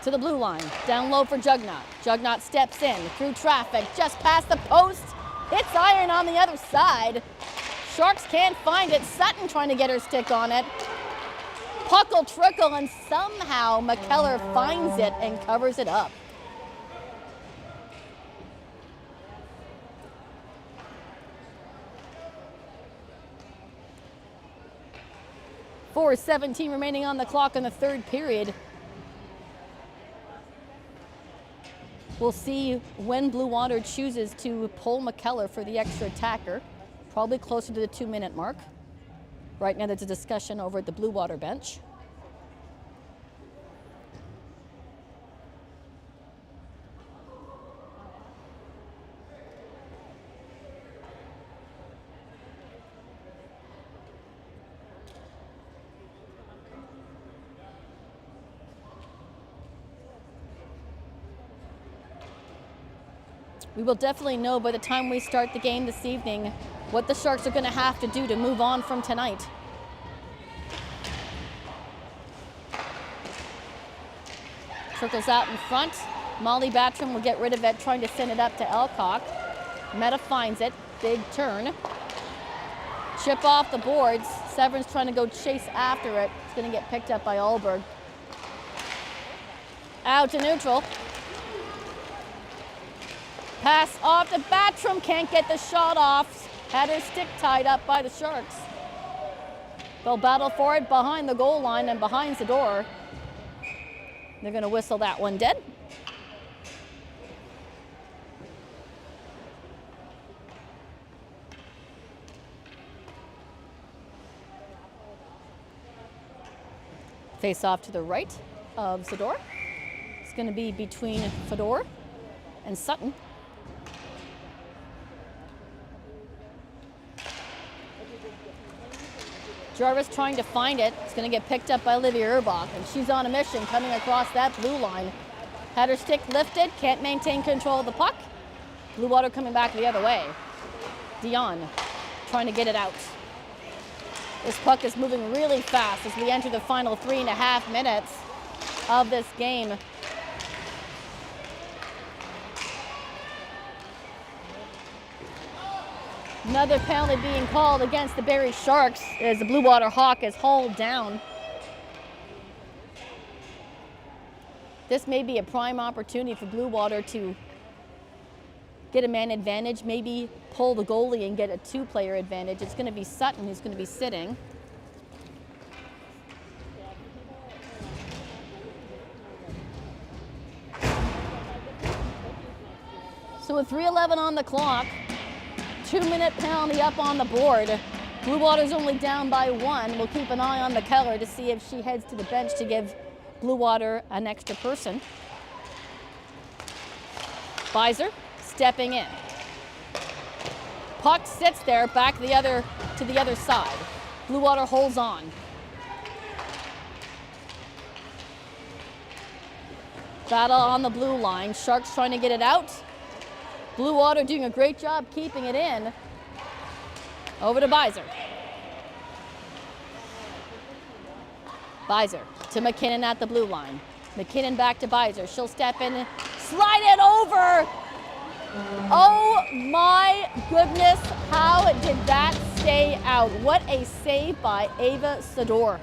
S1: To the blue line. Down low for Jugnot. Jugnot steps in through traffic. Just past the post. Hits iron on the other side. Sharks can't find it. Sutton trying to get her stick on it. Puck will trickle, and somehow McKellar finds it and covers it up. 4:17 remaining on the clock in the third period. We'll see when Blue Water chooses to pull McKellar for the extra attacker, probably closer to the 2-minute mark. Right now there's a discussion over at the Blue Water bench. We will definitely know by the time we start the game this evening what the Sharks are going to have to do to move on from tonight. Trickles out in front. Molly Battram will get rid of it, trying to send it up to Elcock. Meta finds it. Big turn. Chip off the boards. Severin's trying to go chase after it. It's going to get picked up by Alberg. Out to neutral. Pass off to Battram, can't get the shot off. Had her stick tied up by the Sharks. They'll battle for it behind the goal line and behind the door. They're going to whistle that one dead. Face off to the right of Zador. It's going to be between Fedor and Sutton. Jarvis trying to find it. It's going to get picked up by Olivia Urbach, and she's on a mission coming across that blue line. Had her stick lifted, can't maintain control of the puck. Blue Water coming back the other way. Dion trying to get it out. This puck is moving really fast as we enter the final 3.5 minutes of this game. Another penalty being called against the Barrie Sharks as the Blue Water Hawk is hauled down. This may be a prime opportunity for Blue Water to get a man advantage, maybe pull the goalie and get a two-player advantage. It's going to be Sutton who's going to be sitting. So with 3:11 on the clock, 2-minute penalty up on the board. Blue Water's only down by 1. We'll keep an eye on McKellar to see if she heads to the bench to give Blue Water an extra person. Beiser stepping in. Puck sits there, back to the other side. Blue Water holds on. Battle on the blue line. Sharks trying to get it out. Blue Water doing a great job keeping it in. Over to Beiser. Beiser to McKinnon at the blue line. McKinnon back to Beiser. She'll step in, slide it over. Oh my goodness, how did that stay out? What a save by Ava Sador.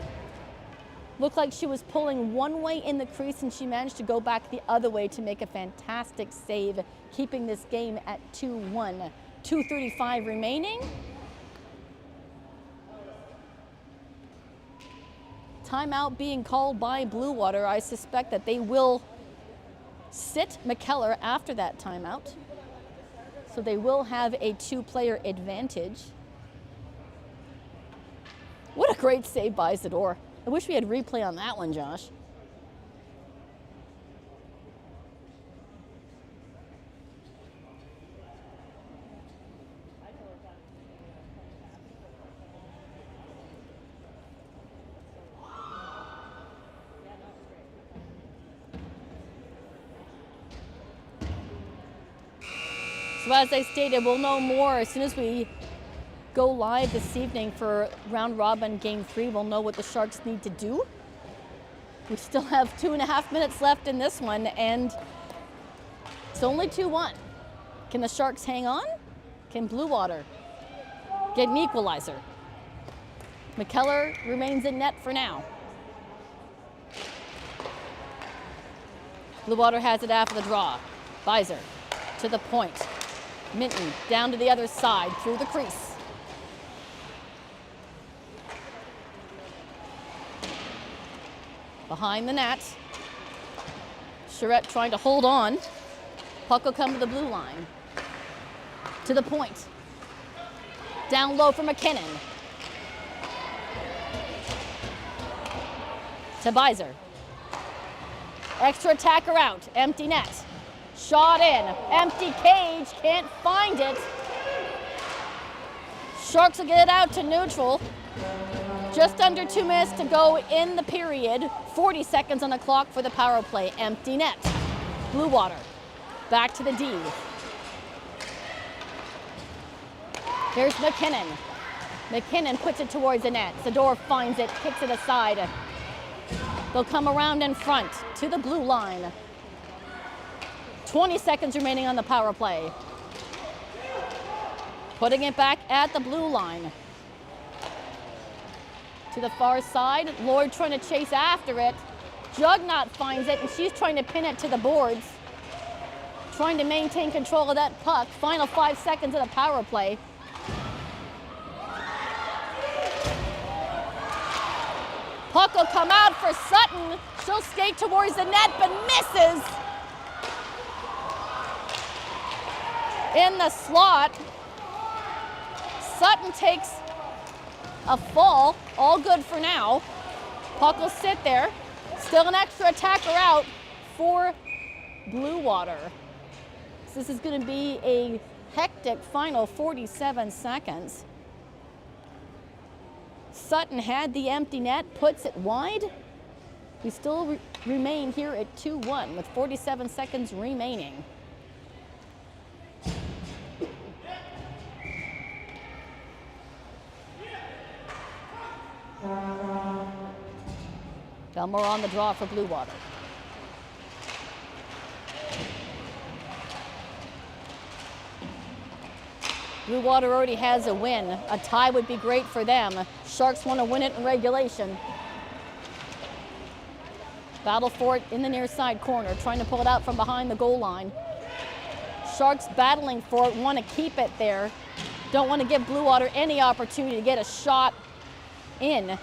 S1: Looked like she was pulling one way in the crease and she managed to go back the other way to make a fantastic save, keeping this game at 2-1. 2:35 remaining. Timeout being called by Blue Water. I suspect that they will sit McKellar after that timeout. So they will have a two-player advantage. What a great save by Zador. I wish we had replay on that one, Josh. So as I stated, we'll know more as soon as we go live this evening for round robin game 3. We'll know what the Sharks need to do. We still have 2.5 minutes left in this one, and it's only 2-1. Can the Sharks hang on? Can Blue Water get an equalizer? McKellar remains in net for now. Blue Water has it after the draw. Beiser to the point. Minton down to the other side through the crease. Behind the net. Charette trying to hold on. Puck will come to the blue line. To the point. Down low for McKinnon. To Beiser. Extra attacker out. Empty net. Shot in. Empty cage. Can't find it. Sharks will get it out to neutral. Just under 2 minutes to go in the period. 40 seconds on the clock for the power play. Empty net. Blue Water. Back to the D. Here's McKinnon. McKinnon puts it towards the net. Zador finds it, kicks it aside. They'll come around in front to the blue line. 20 seconds remaining on the power play. Putting it back at the blue line. To the far side, Lloyd trying to chase after it. Jugnaut finds it, and she's trying to pin it to the boards. Trying to maintain control of that puck. Final 5 seconds of the power play. Puck will come out for Sutton. She'll skate towards the net, but misses. In the slot. Sutton takes a fall, all good for now. Puck will sit there. Still an extra attacker out for Blue Water. So this is going to be a hectic final 47 seconds. Sutton had the empty net, puts it wide. We still remain here at 2-1 with 47 seconds remaining. Belmore on the draw for Blue Water. Blue Water already has a win. A tie would be great for them. Sharks want to win it in regulation. Battle for it in the near side corner, trying to pull it out from behind the goal line. Sharks battling for it, want to keep it there. Don't want to give Blue Water any opportunity to get a shot in.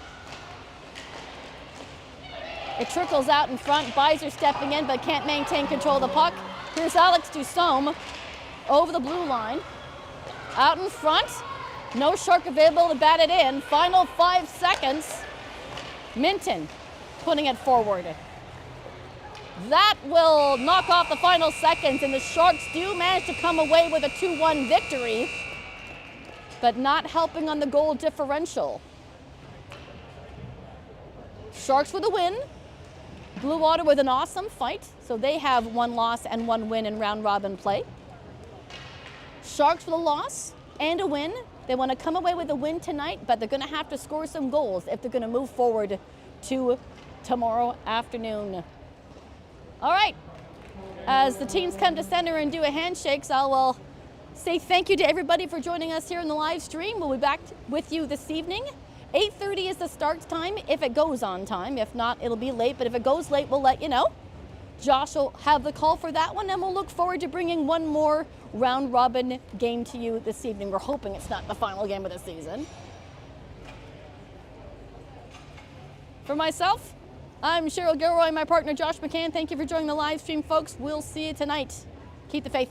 S1: It trickles out in front. Beiser stepping in, but can't maintain control of the puck. Here's Alex Dusome over the blue line. Out in front. No Shark available to bat it in. Final 5 seconds. Minton putting it forward. That will knock off the final seconds, and the Sharks do manage to come away with a 2-1 victory, but not helping on the goal differential. Sharks with a win. Blue Water with an awesome fight, so they have 1 loss and 1 win in round robin play. Sharks with a loss and a win. They want to come away with a win tonight, but they're going to have to score some goals if they're going to move forward to tomorrow afternoon. All right, as the teams come to center and do a handshakes, I will say thank you to everybody for joining us here in the live stream. We'll be back with you this evening. 8:30 is the start time if it goes on time. If not, it'll be late, but if it goes late, we'll let you know. Josh will have the call for that one, and we'll look forward to bringing one more round robin game to you this evening. We're hoping it's not the final game of the season. For myself, I'm Cheryl Gilroy, my partner Josh McCann. Thank you for joining the live stream, folks. We'll see you tonight. Keep the faith.